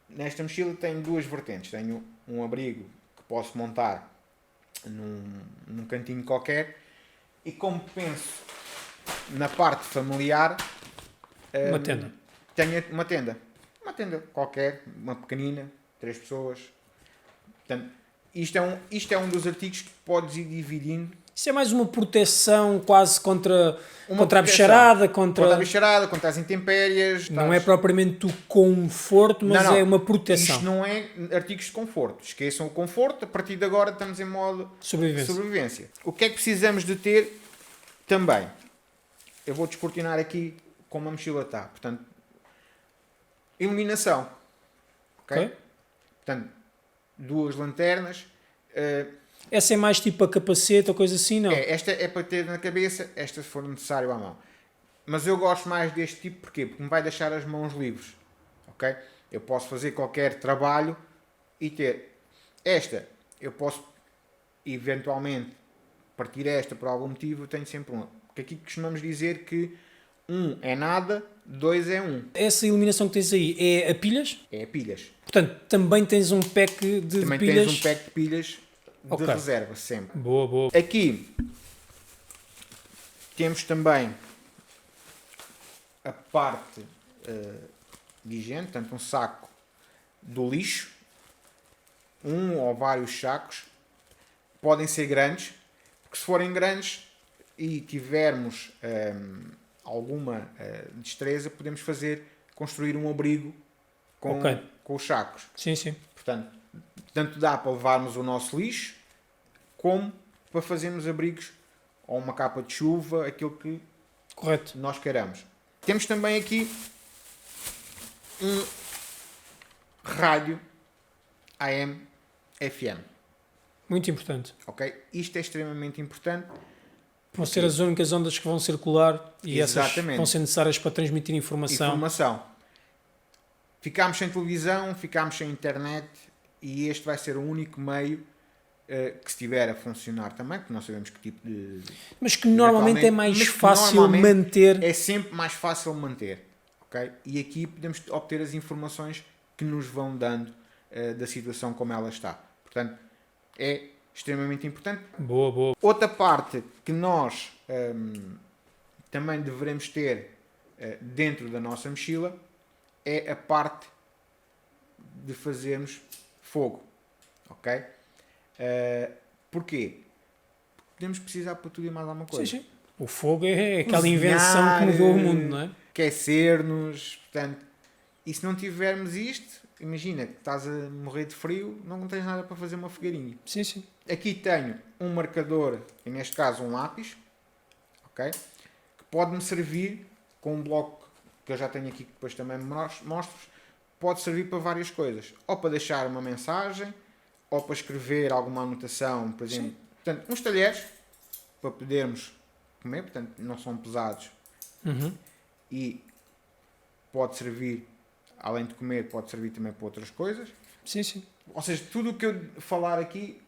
nesta mochila, tenho duas vertentes. Tenho um abrigo que posso montar num cantinho qualquer e, como penso na parte familiar, uma tenda. Tenho uma tenda qualquer, uma pequenina, 3 pessoas. Portanto, isto é um dos artigos que podes ir dividindo. Isso é mais uma proteção quase contra a bicharada, contra a bicharada, contra as intempéries. Não é propriamente o conforto, mas é uma proteção. Isto não é artigos de conforto. Esqueçam o conforto, a partir de agora estamos em modo sobrevivência. O que é que precisamos de ter também? Eu vou descortinar aqui como a mochila está. Portanto, iluminação. Ok? Portanto, 2 lanternas. Essa é mais tipo a capacete ou coisa assim, não? Esta é para ter na cabeça, esta se for necessário à mão. Mas eu gosto mais deste tipo, porquê? Porque me vai deixar as mãos livres. Ok? Eu posso fazer qualquer trabalho e ter esta. Eu posso, eventualmente, partir esta por algum motivo, eu tenho sempre uma. Porque aqui costumamos dizer que 1 é nada, 2 é 1. Essa iluminação que tens aí é a pilhas? É pilhas. Portanto, também tens um pack de Também pilhas. tens um pack de pilhas de Ok. reserva, sempre. Boa, boa. Aqui temos também a parte de higiene, portanto um saco do lixo, um ou vários sacos, podem ser grandes, porque se forem grandes e tivermos alguma destreza, podemos construir um abrigo com, Ok. com os sacos. Sim, sim. Portanto, tanto dá para levarmos o nosso lixo, como para fazermos abrigos ou uma capa de chuva, aquilo que Correto. nós queiramos. Temos também aqui um rádio AM FM. Muito importante. Ok? Isto é extremamente importante. Vão ser as únicas ondas que vão circular e essas Exatamente. vão ser necessárias para transmitir informação. Ficámos sem televisão, ficámos sem internet e este vai ser o único meio que estiver a funcionar também, porque nós sabemos que tipo de... Mas que normalmente é mais Mas que fácil normalmente manter. É sempre mais fácil manter. Ok? E aqui podemos obter as informações que nos vão dando da situação como ela está. Portanto, é extremamente importante. Boa, boa. Outra parte que nós também devemos ter dentro da nossa mochila é a parte de fazermos fogo. Ok? Porquê? Porque podemos precisar para tudo e mais alguma coisa. Sim, sim. O fogo é aquela Cozinhar, invenção que mudou o mundo, não é? Aquecer-nos, portanto, e se não tivermos isto, imagina que estás a morrer de frio, não tens nada para fazer uma fogueirinha. Sim, sim. Aqui tenho um marcador, e neste caso um lápis, ok? Que pode-me servir com um bloco que eu já tenho aqui, que depois também me mostro, pode servir para várias coisas. Ou para deixar uma mensagem, ou para escrever alguma anotação, por exemplo. Sim. Portanto, uns talheres para podermos comer, portanto, não são pesados Uhum. e pode servir, além de comer, pode servir também para outras coisas. Sim, sim. Ou seja, tudo o que eu falar aqui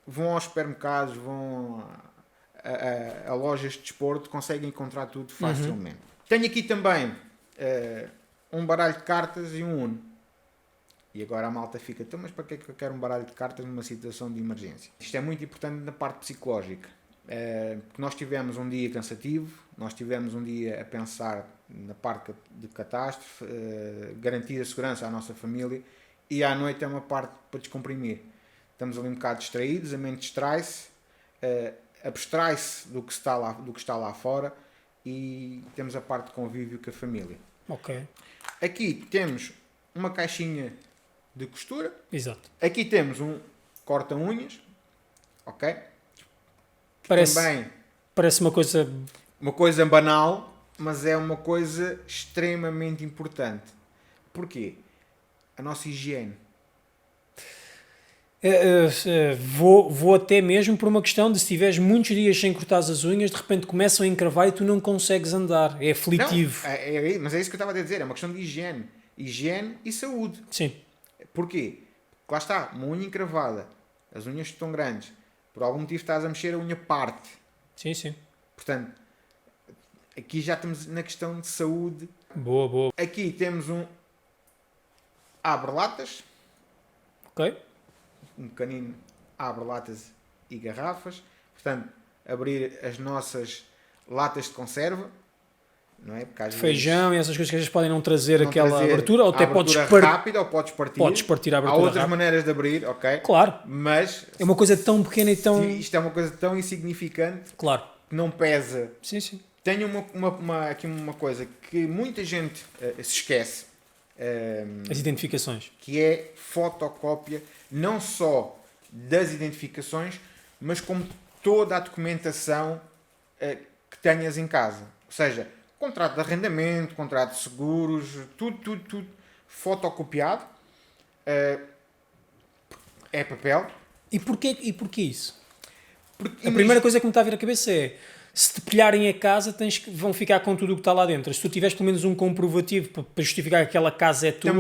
vão aos supermercados, vão a lojas de desporto, conseguem encontrar tudo facilmente. Tenho aqui também um baralho de cartas e um Uno. E agora a malta fica, então, mas para que é que eu quero um baralho de cartas numa situação de emergência? Isto é muito importante na parte psicológica. Porque nós tivemos um dia cansativo, nós tivemos um dia a pensar na parte de catástrofe, garantir a segurança à nossa família, e à noite é uma parte para descomprimir. Estamos ali um bocado distraídos, a mente distrai-se, abstrai-se do que está lá fora, e temos a parte de convívio com a família. Ok. Aqui temos uma caixinha de costura. Exato. Aqui temos um corta-unhas. Ok? Parece Uma coisa banal, mas é uma coisa extremamente importante. Porquê? A nossa higiene. Vou até mesmo por uma questão de se tiveres muitos dias sem cortar as unhas, de repente começam a encravar e tu não consegues andar. É aflitivo. Não, mas é isso que eu estava a dizer. É uma questão de higiene. Higiene e saúde. Sim. Porquê? Porque lá está, uma unha encravada, as unhas estão grandes, por algum motivo estás a mexer, a unha parte. Sim, sim. Portanto, aqui já estamos na questão de saúde. Boa, boa. Aqui temos um abre-latas, Ok. um pequenino abre-latas e garrafas. Portanto, abrir as nossas latas de conserva, não é? Porque às Feijão e essas coisas que às vezes podem não trazer não aquela trazer abertura, ou até a abertura rápida, ou podes partir. podes partir a Há abertura outras rápida. maneiras de abrir, ok? Claro. Mas É uma coisa tão pequena e tão... isto é uma coisa tão insignificante Claro. que não pesa. Sim, sim. Tenho aqui uma coisa que muita gente se esquece, As identificações. que é fotocópia, não só das identificações, mas como toda a documentação que tenhas em casa. Ou seja, contrato de arrendamento, contrato de seguros, tudo fotocopiado. É papel. E porquê isso? Porque, A primeira coisa que me está a vir à cabeça é Se te pilharem a casa, vão ficar com tudo o que está lá dentro. Se tu tiveres pelo menos um comprovativo para justificar que aquela casa é tua...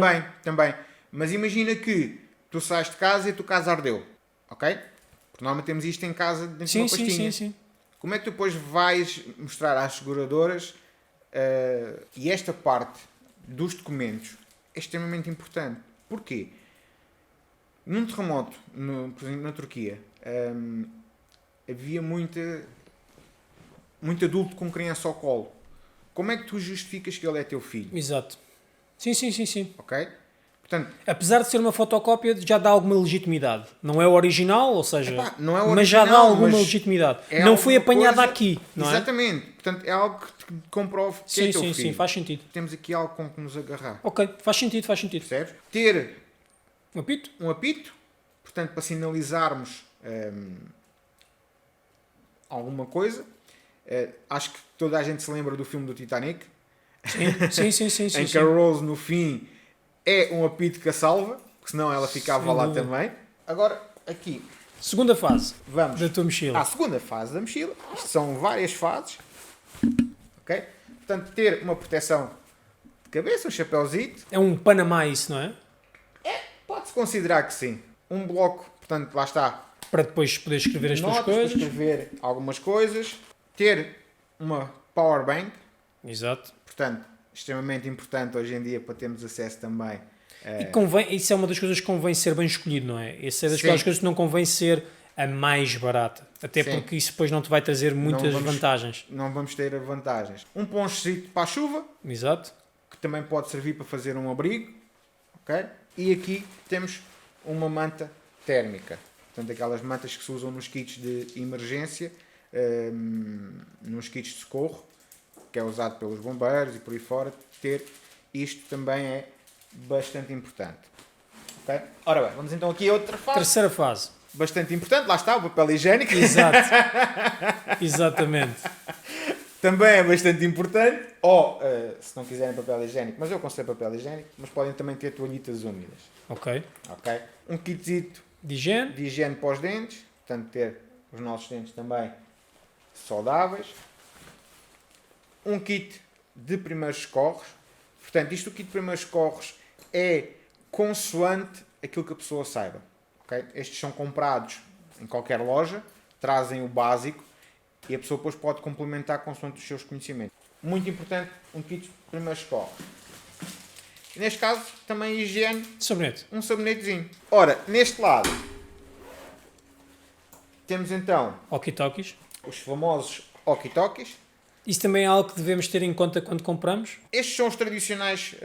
Também. Mas imagina que tu sais de casa e a tua casa ardeu. Ok? Porque normalmente temos isto em casa dentro de uma pastinha. Sim. Como é que tu depois vais mostrar às seguradoras e esta parte dos documentos é extremamente importante. Porquê? Num terremoto, por exemplo, na Turquia, havia muito adulto com criança ao colo. Como é que tu justificas que ele é teu filho? Exato. Sim. Ok? Portanto, apesar de ser uma fotocópia, já dá alguma legitimidade. Não é o original, ou seja, não é o original, mas já dá alguma legitimidade. Não foi apanhada aqui, não é? Exatamente. Portanto, é algo que te comprove que é teu filho. Sim, faz sentido. Temos aqui algo com que nos agarrar. Ok, faz sentido. Percebes? Ter um apito, portanto, para sinalizarmos alguma coisa. Acho que toda a gente se lembra do filme do Titanic. Sim. Em que a Rose, no fim, é um apito que a salva, porque senão ela ficava lá também. Agora, aqui. Segunda fase Vamos da tua mochila. à segunda fase da mochila. Isto são várias fases. Ok? Portanto, ter uma proteção de cabeça, um chapéuzito. É um Panamá isso, não é? Pode-se considerar que sim. Um bloco, portanto, lá está. Para depois poder escrever as tuas coisas. Para escrever algumas coisas. Ter uma power bank. Exato. Portanto, extremamente importante hoje em dia para termos acesso também. E isso é uma das coisas que convém ser bem escolhido, não é? Essa é das coisas que não convém ser a mais barata. Até porque isso depois não te vai trazer muitas vantagens. Não vamos ter vantagens. Um ponchito para a chuva. Exato. Que também pode servir para fazer um abrigo. Ok? E aqui temos uma manta térmica. Portanto, aquelas mantas que se usam nos kits de emergência, nos kits de socorro, que é usado pelos bombeiros e por aí fora. Ter isto também é bastante importante. Ok? Ora bem, vamos então aqui a outra fase. Terceira fase. Bastante importante, lá está, o papel higiênico. Exato. Exatamente. Também é bastante importante. Ou, se não quiserem papel higiênico, mas eu aconselho papel higiênico, mas podem também ter toalhitas úmidas. Ok. Um kitzito de higiene para os dentes. Portanto, ter os nossos dentes também saudáveis. Um kit de primeiros socorros. Portanto, o kit de primeiros socorros é consoante aquilo que a pessoa saiba. Okay? Estes são comprados em qualquer loja, trazem o básico e a pessoa depois pode complementar consoante os seus conhecimentos. Muito importante, um kit de primeiros socorros. E neste caso, também higiene. Sabonete. Um sabonetezinho. Ora, neste lado, temos então walkie-talkies. Os famosos walkie-talkies. Isso também é algo que devemos ter em conta quando compramos? Estes são os tradicionais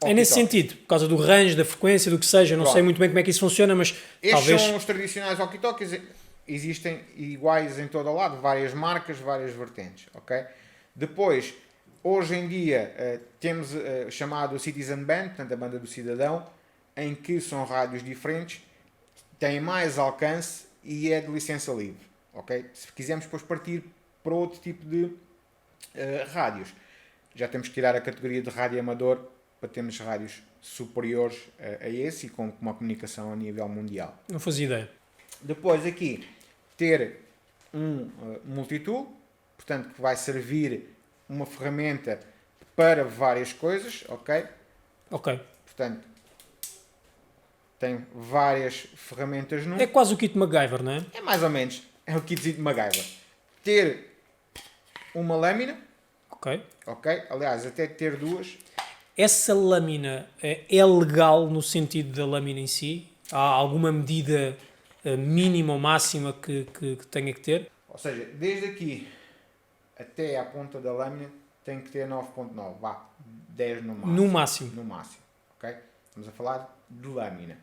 é nesse sentido, por causa do range, da frequência, do que seja. Não sei muito bem como é que isso funciona, mas estes talvez... são os tradicionais walkie-talkies. Existem iguais em todo o lado, várias marcas, várias vertentes. Okay? Depois, hoje em dia, temos chamado Citizen Band, portanto a banda do cidadão, em que são rádios diferentes, têm mais alcance e é de licença livre. Okay? Se quisermos depois partir para outro tipo de rádios, já temos que tirar a categoria de rádio amador para termos rádios superiores a esse e com uma comunicação a nível mundial. Não fazia ideia. Depois aqui, ter um multitool, portanto que vai servir uma ferramenta para várias coisas, ok? Ok. Portanto, tem várias ferramentas no... É quase o kit MacGyver, não é? É mais ou menos. É o kitzinho de MacGyver. Ter uma lâmina. Ok. Ok? Aliás, até ter duas. Essa lâmina é legal no sentido da lâmina em si? Há alguma medida mínima ou máxima que tenha que ter? Ou seja, desde aqui até à ponta da lâmina tem que ter 9.9. Vá, 10 no máximo. No máximo. No máximo. Ok? Estamos a falar de lâmina.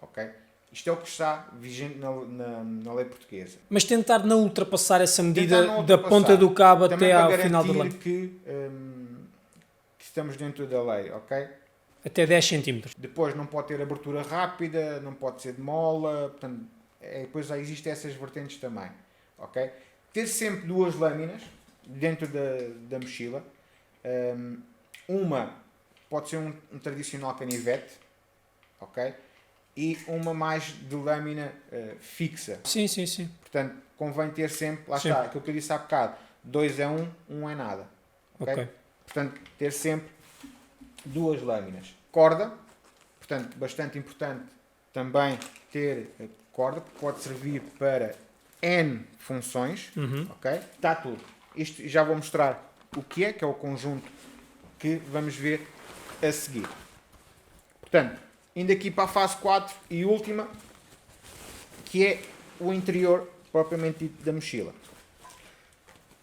Ok? Isto é o que está vigente na lei portuguesa. Mas tentar não ultrapassar essa medida da ponta do cabo até ao final da lâmina. Que estamos dentro da lei, ok? Até 10 cm. Depois não pode ter abertura rápida, não pode ser de mola, portanto, depois já existem essas vertentes também, ok? Ter sempre duas lâminas dentro da mochila. Uma pode ser um tradicional canivete, ok? e uma mais de lâmina fixa. Sim, sim, sim. Portanto, convém ter sempre, lá Sim. está, aquilo que eu disse há bocado, 2 é 1, 1 é nada. Ok. Portanto, ter sempre 2 lâminas. Corda, portanto, bastante importante também ter corda, porque pode servir para N funções. Ok? Está tudo. Isto já vou mostrar o que é o conjunto que vamos ver a seguir. Portanto, indo aqui para a fase 4 e última, que é o interior propriamente dito da mochila.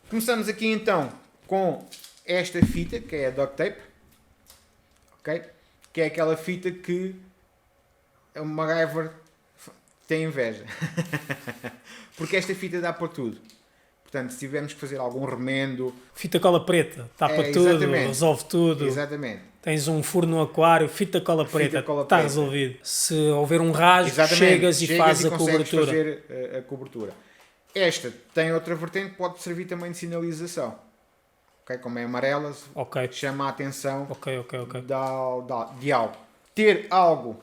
Começamos aqui então com esta fita, que é a duct tape, ok? Que é aquela fita que o MacGyver tem inveja. Porque esta fita dá para tudo. Portanto, se tivermos que fazer algum remendo... Fita cola preta, tapa tudo, exatamente. resolve tudo. Exatamente. Tens um furno no aquário, fita cola preta, cola está preta. resolvido. Se houver um rasgo, Exatamente. chegas e fazes a consegues cobertura. fazer a cobertura. Esta tem outra vertente, pode servir também de sinalização. Okay? Como é amarela, Ok, chama a atenção ok. de algo. Ter algo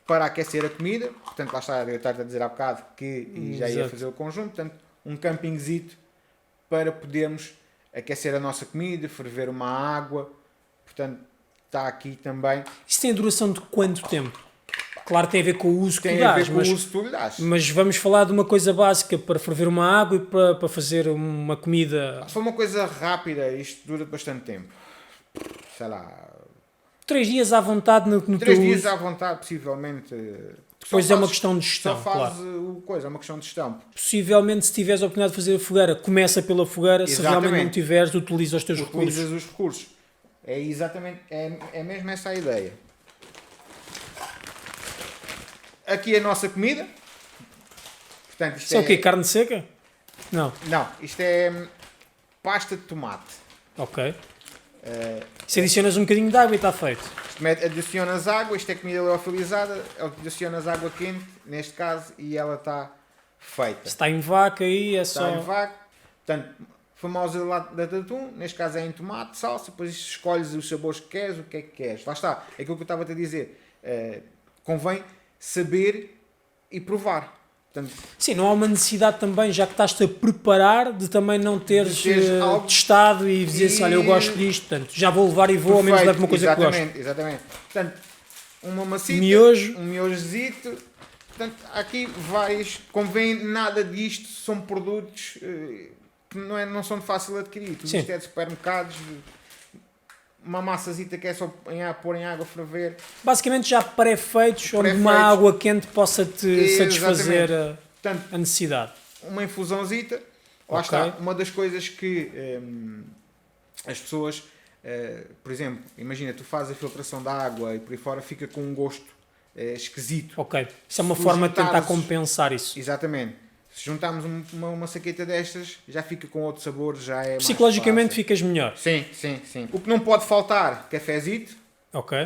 para aquecer a comida, portanto, lá está, eu estava a dizer há bocado que já ia Exato. fazer o conjunto, portanto, um campingzito para podermos aquecer a nossa comida, ferver uma água, portanto, está aqui também. Isso tem a duração de quanto tempo? Claro, tem a ver com o uso que Tem tu a ver dás, com o mas, uso que tu lhe dás. mas vamos falar de uma coisa básica para ferver uma água e para fazer uma comida. Se for uma coisa rápida, isto dura bastante tempo. Sei lá, 3 dias à vontade no 3 teu dias uso. à vontade, possivelmente. Depois é uma questão de Só gestão, faz claro. o coisa, é uma questão de gestão. Possivelmente, se tiveres a oportunidade de fazer a fogueira, começa pela fogueira. Se Exatamente. realmente não tiveres, utiliza os teus recursos. Utilizas os recursos. É exatamente, é mesmo essa a ideia. Aqui a nossa comida. Portanto, isto Isso é o quê? Carne seca? Não. Não, isto é pasta de tomate. Ok. Se adicionas um bocadinho de água e está feito. Adicionas água, isto é comida leofilizada, adicionas água quente, neste caso, e ela está feita. Se está em vaca aí, é Está só... em vaca. Portanto, famosa lata de atum, neste caso é em tomate, salsa, depois escolhes os sabores que queres, o que é que queres. Lá está, é aquilo que eu estava-te a dizer. Convém saber e provar. Portanto, Sim, não há uma necessidade também, já que estás-te a preparar, de também não teres algo- testado e dizer assim, olha, eu gosto disto, portanto, já vou levar e vou, ao menos levo uma coisa que gosto. Exatamente. Portanto, uma macia, Miojo. um miojozito. Portanto, há aqui vários. Convém nada disto, são produtos que não são de fácil adquirir. Tudo Sim. isto é de supermercados. Uma massazita que é só pôr em água, ferver. Basicamente já pré-feitos, onde uma Pré-feitos. água quente possa-te Exatamente. satisfazer Portanto, a necessidade. uma infusãozita. Lá Ok. está. Uma das coisas que as pessoas, por exemplo, imagina, tu fazes a filtração da água e por aí fora fica com um gosto esquisito. Ok. Isso é uma Se forma de tentar juntares- compensar isso. Exatamente. Se juntarmos uma saqueta destas, já fica com outro sabor, já é mais Psicologicamente fácil. ficas melhor. Sim. O que não pode faltar, cafezito, Ok.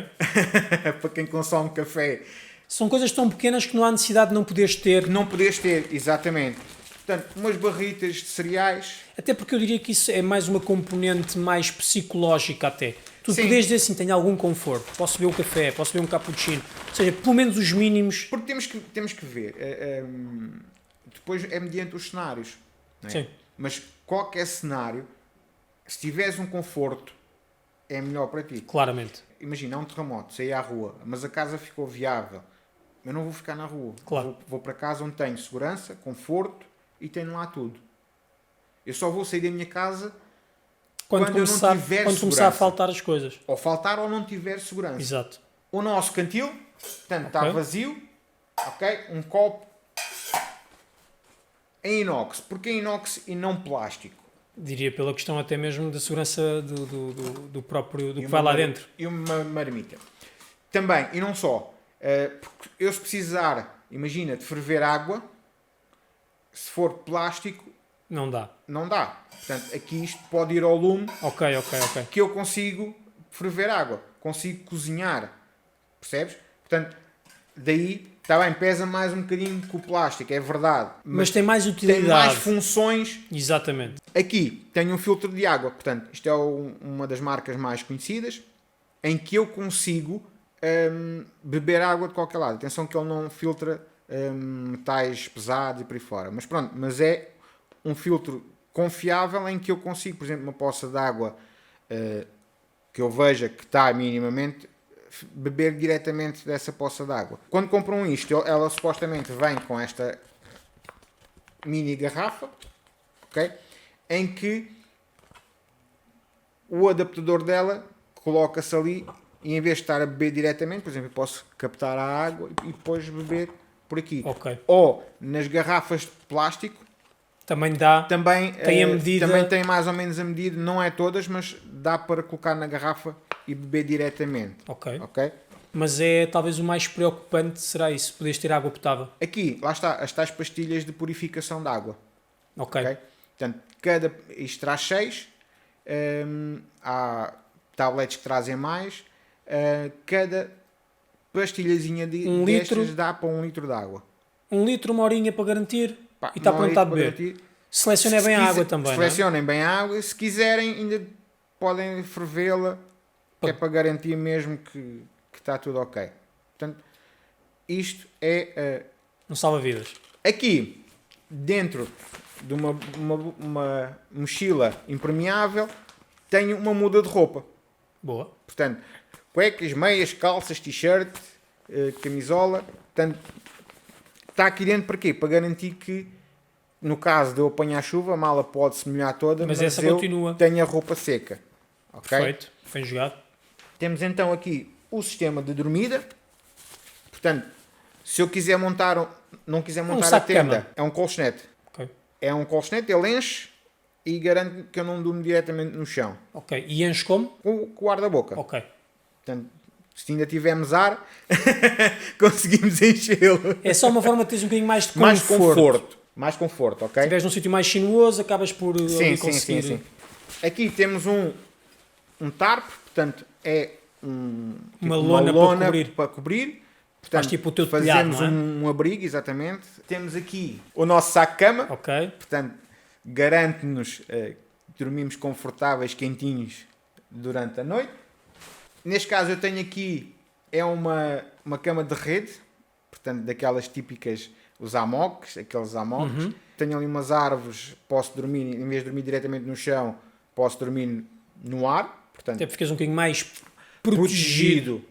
para quem consome café, São coisas tão pequenas que não há necessidade de não poderes ter. que não podes ter, exatamente. Portanto, umas barritas de cereais. Até porque eu diria que isso é mais uma componente mais psicológica até. Tu Sim. podes dizer assim, tenho algum conforto, posso beber um café, posso beber um cappuccino. Ou seja, pelo menos os mínimos. Porque temos que ver. Depois é mediante os cenários. Não é? Sim. Mas qualquer cenário, se tiveres um conforto, é melhor para ti. Claramente. Imagina, há um terremoto, saí à rua, mas a casa ficou viável. Eu não vou ficar na rua. Claro. Vou para casa onde tenho segurança, conforto e tenho lá tudo. Eu só vou sair da minha casa Quando eu não começar, tiver quando começar a segurança. faltar as coisas. ou faltar ou não tiver segurança. Exato. O nosso cantil, portanto, está Ok. vazio. Ok? Um copo em inox. Porquê inox e não plástico? Diria pela questão até mesmo da segurança do próprio, do E que uma vai lá mar- dentro. E uma marmita. Também, e não só. Porque eu se precisar, imagina, de ferver água, se for plástico, Não dá. não dá. Portanto, aqui isto pode ir ao lume Ok. que eu consigo ferver água. Consigo cozinhar. Percebes? Portanto, daí, está bem, pesa mais um bocadinho que o plástico, é verdade. Mas tem mais tem utilidade. mais funções. Exatamente. Aqui tenho um filtro de água, portanto, isto é uma das marcas mais conhecidas, em que eu consigo beber água de qualquer lado. Atenção que ele não filtra metais pesados e por aí fora. Mas pronto, mas é um filtro confiável em que eu consigo, por exemplo, uma poça de água que eu veja que está minimamente, beber diretamente dessa poça de água. Quando compram isto, ela supostamente vem com esta mini garrafa, ok? Em que o adaptador dela coloca-se ali e em vez de estar a beber diretamente, por exemplo, eu posso captar a água e depois beber por aqui. Ok. Ou nas garrafas de plástico, Também dá. também Tem a medida. também tem mais ou menos a medida, não é todas, mas dá para colocar na garrafa e beber diretamente. Ok. Ok? Mas é talvez o mais preocupante, será isso? Poderes ter água potável. Aqui, lá está, as tais pastilhas de purificação de água. Ok. Ok? Portanto, isto traz 6. Há tabletes que trazem mais. Cada pastilhazinha destas dá para 1 litro de água. 1 litro, 1 horinha para garantir Pá, e está 1 pronto litro a para beber. garantir. Selecionem bem a água também, não é? Selecionem bem a água. Se quiserem, ainda podem fervê-la, que é para garantir mesmo que está tudo ok. Portanto, isto é... Não salva vidas. aqui, dentro de uma mochila impermeável, tenho uma muda de roupa. Boa. Portanto, cuecas, meias, calças, t-shirt, camisola. Portanto, está aqui dentro para quê? Para garantir que, no caso de eu apanhar chuva, a mala pode-se molhar toda, Mas mas essa eu continua. tenho a roupa seca. Ok? Perfeito. Bem jogado. Temos então aqui o sistema de dormida. Portanto, se eu quiser não quiser montar a saco de tenda, cama. é um colchonete. Ok. É um colchonete, ele enche e garante que eu não durmo diretamente no chão. Ok. E enche como? Com o guarda-boca. Ok. Portanto, se ainda tivermos ar, conseguimos enchê-lo. É só uma forma de teres um bocadinho mais de conforto. Mais conforto. Mais conforto, ok? Se estiveres num sítio mais sinuoso, acabas por ali conseguir... sim. Aqui temos um tarp, portanto, é Uma lona para cobrir. Portanto, Faz tipo o teu telhado, fazemos não é? um abrigo, exatamente. Temos aqui o nosso saco-cama. Ok. Portanto, garante-nos que dormimos confortáveis, quentinhos durante a noite. Neste caso eu tenho aqui uma cama de rede, portanto daquelas típicas, os hammocks, aqueles hammocks. Uhum. Tenho ali umas árvores, posso dormir, em vez de dormir diretamente no chão, posso dormir no ar. Portanto, Até ficas um bocadinho mais protegido.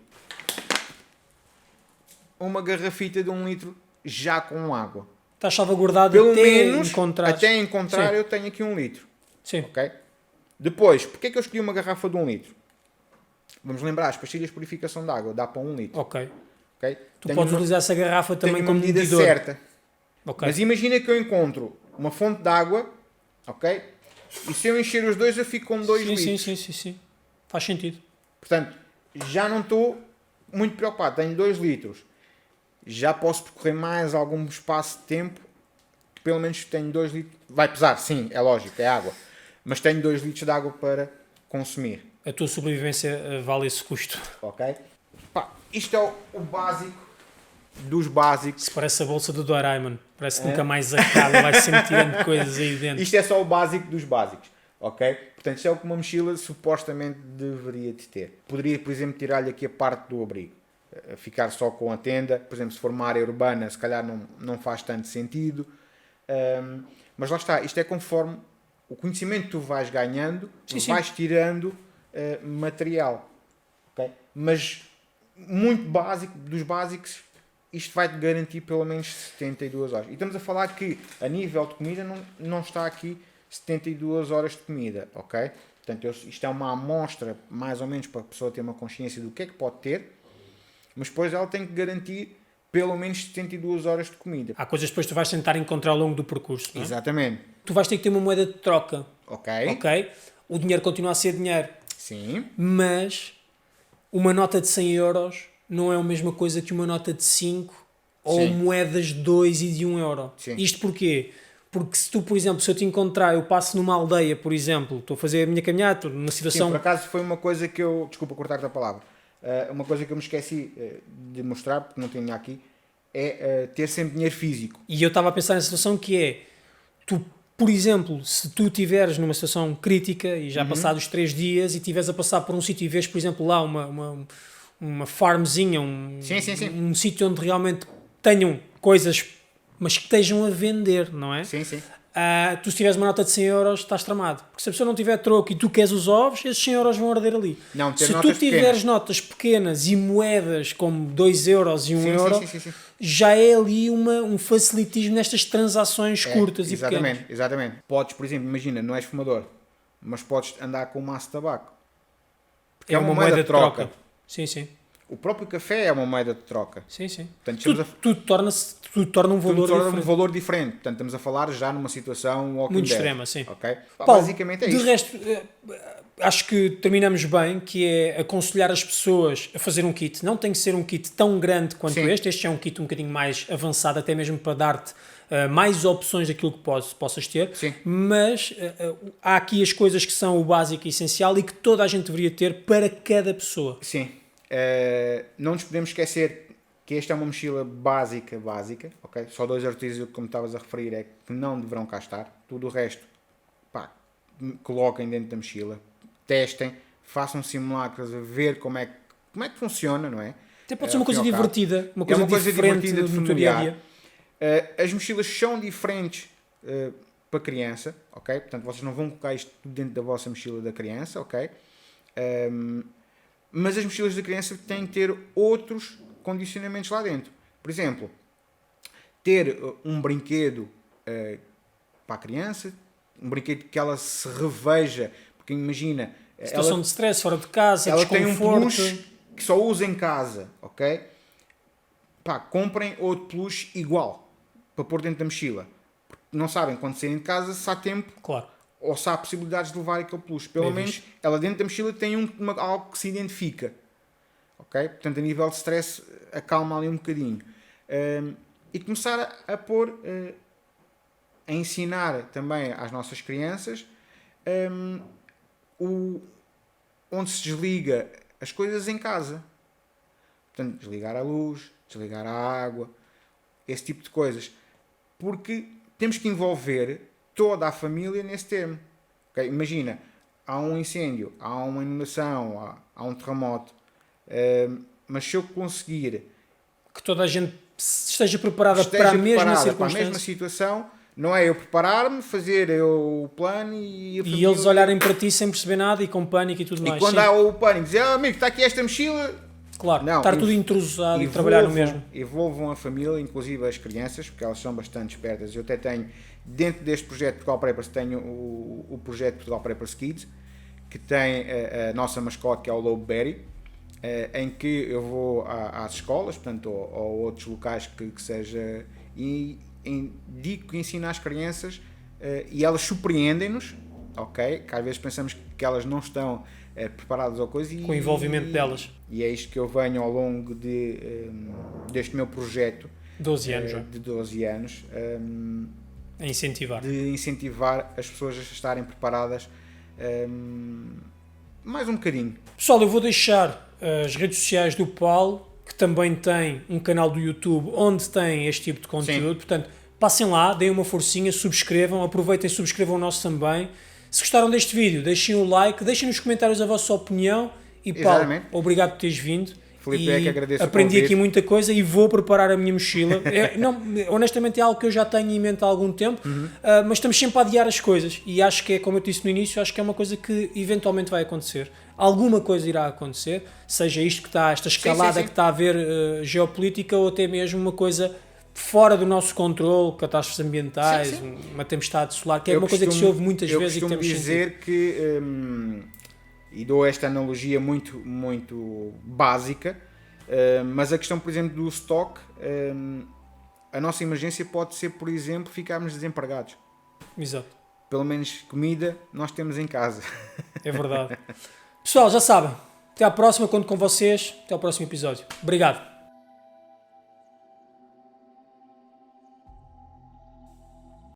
Uma garrafita de 1 litro já com água. Estás salvaguardado Pelo até menos, encontrares. até encontrar, Sim. eu tenho aqui 1 litro. Sim. Ok? Depois, porque é que eu escolhi uma garrafa de 1 litro? Vamos lembrar, as pastilhas de purificação de água dá para 1 litro. Ok. Okay? Tu podes utilizar essa garrafa também tenho como uma medida medidor. certa. Ok. Mas imagina que eu encontro uma fonte de água, ok? E se eu encher os dois, eu fico com 2 litros. Sim. Faz sentido. Portanto, já não estou muito preocupado. Tenho 2 litros. Já posso percorrer mais algum espaço de tempo. Pelo menos tenho 2 litros. Vai pesar, sim, é lógico, é água. Mas tenho 2 litros de água para consumir. A tua sobrevivência vale esse custo. Ok? Pá, isto é o básico dos básicos. Se parece a bolsa do Doraemon. Parece que nunca mais acaba. Vai sempre tirando coisas aí dentro. Isto é só o básico dos básicos. Ok? Portanto, isto é o que uma mochila supostamente deveria de ter. Poderia, por exemplo, tirar-lhe aqui a parte do abrigo. Ficar só com a tenda. Por exemplo, se for uma área urbana, se calhar não faz tanto sentido. Mas lá está. Isto é conforme o conhecimento que tu vais ganhando, vais tirando material. Okay? Mas muito básico, dos básicos, isto vai-te garantir pelo menos 72 horas. E estamos a falar que a nível de comida não está aqui 72 horas de comida, ok? Portanto, isto é uma amostra, mais ou menos, para a pessoa ter uma consciência do que é que pode ter, mas depois ela tem que garantir pelo menos 72 horas de comida. Há coisas que depois tu vais tentar encontrar ao longo do percurso, não é? Exatamente. Tu vais ter que ter uma moeda de troca, Ok. ok? O dinheiro continua a ser dinheiro, Sim. mas uma nota de 100 euros não é a mesma coisa que uma nota de 5 ou Sim. moedas de 2 e de 1 euro. Sim. Isto porquê? Porque se tu, por exemplo, se eu te encontrar, eu passo numa aldeia, por exemplo, estou a fazer a minha caminhada, estou numa Sim, situação... por acaso foi uma coisa que eu... Desculpa cortar-te a palavra. Uma coisa que eu me esqueci de mostrar, porque não tinha aqui, é ter sempre dinheiro físico. E eu estava a pensar na situação que é, tu, por exemplo, se tu estiveres numa situação crítica e já passados 3 dias e estiveres a passar por um sítio e vês, por exemplo, lá uma farmzinha, um sítio onde realmente tenham coisas, mas que estejam a vender, não é? Sim, sim. Tu se tiveres uma nota de 100 euros, estás tramado. Porque se a pessoa não tiver troco e tu queres os ovos, esses 100 euros vão arder ali. Não, ter se tu notas tiveres pequenas. notas pequenas e moedas como 2 euros e 1 Sim, euro, sim. já é ali um facilitismo nestas transações curtas e pequenas. Exatamente. Podes, por exemplo, imagina, não és fumador, mas podes andar com um maço de tabaco. Porque É uma moeda de troca. Sim. O próprio café é uma moeda de troca. Sim. Portanto, Tudo torna um valor diferente. um valor diferente. Portanto, estamos a falar já numa situação muito extrema, sim. Okay? Paulo, basicamente é de isto. resto, acho que terminamos bem, que é aconselhar as pessoas a fazer um kit. Não tem que ser um kit tão grande quanto Sim. este. Este é um kit um bocadinho mais avançado, até mesmo para dar-te mais opções daquilo que possas ter. Sim. Mas há aqui as coisas que são o básico e essencial e que toda a gente deveria ter para cada pessoa. Sim. Não nos podemos esquecer que esta é uma mochila básica, ok? Só 2 artigos, como estavas a referir, é que não deverão cá estar. Tudo o resto, coloquem dentro da mochila, testem, façam simulacros a ver como é que funciona, não é? Até pode ser uma coisa divertida, uma coisa diferente divertida de no teu dia-a-dia. As mochilas são diferentes para criança, ok? Portanto, vocês não vão colocar isto dentro da vossa mochila da criança, ok? Mas as mochilas da criança têm que ter outros condicionamentos lá dentro. Por exemplo, ter um brinquedo para a criança, um brinquedo que ela se reveja, porque imagina... Situação de stress, fora de casa, ela tem um desconforto... peluche que só usa em casa, ok? Comprem outro peluche igual, para pôr dentro da mochila. Porque não sabem quando saírem de casa se há tempo... Claro. Ou se há possibilidades de levar aquele peluche. Pelo menos ela dentro da mochila tem algo que se identifica. Ok? Portanto, a nível de stress, acalma ali um bocadinho. E começar a pôr, a ensinar também às nossas crianças onde se desliga as coisas em casa. Portanto, desligar a luz, desligar a água, esse tipo de coisas. Porque temos que envolver toda a família nesse termo. Okay? Imagina, há um incêndio, há uma inundação, há um terremoto, mas se eu conseguir que toda a gente esteja preparada para a mesma circunstância, para a mesma situação, não é eu preparar-me, fazer eu o plano e eles olharem para ti sem perceber nada e com pânico e tudo mais. E quando há o pânico, dizer, amigo, está aqui esta mochila. Claro, não, estar tudo entrosado e trabalhar no mesmo. Envolvam a família, inclusive as crianças, porque elas são bastante espertas. Eu até tenho, dentro deste projeto Portugal Preppers, tenho o projeto Portugal Preppers Kids, que tem a nossa mascote, que é o Lobo Berry, em que eu vou às escolas, portanto, ou outros locais que seja, e digo que ensino às crianças, e elas surpreendem-nos, ok? Que às vezes pensamos que elas não estão preparadas ou coisa. Com o envolvimento delas. E é isto que eu venho ao longo deste meu projeto 12 anos, de 12 anos a incentivar. De incentivar as pessoas a estarem preparadas mais um bocadinho. Pessoal, eu vou deixar as redes sociais do Paulo, que também tem um canal do YouTube onde tem este tipo de conteúdo. Sim. Portanto, passem lá, deem uma forcinha, subscrevam, aproveitem e subscrevam o nosso também. Se gostaram deste vídeo, deixem o like, deixem nos comentários a vossa opinião. E Paulo, obrigado por teres vindo. Filipe, é que agradeço. Aprendi aqui muita coisa e vou preparar a minha mochila. Honestamente é algo que eu já tenho em mente há algum tempo, mas estamos sempre a adiar as coisas. E acho que é, como eu disse no início, acho que é uma coisa que eventualmente vai acontecer. Alguma coisa irá acontecer, seja isto que está, esta escalada que está a haver geopolítica, ou até mesmo uma coisa fora do nosso controle, catástrofes ambientais, uma tempestade solar, que é uma coisa que se ouve muitas vezes e que temos dizer que, e dou esta analogia muito, muito básica, mas a questão, por exemplo, do stock, a nossa emergência pode ser, por exemplo, ficarmos desempregados. Exato. Pelo menos comida nós temos em casa. É verdade. Pessoal, já sabem, até à próxima, conto com vocês, até ao próximo episódio. Obrigado.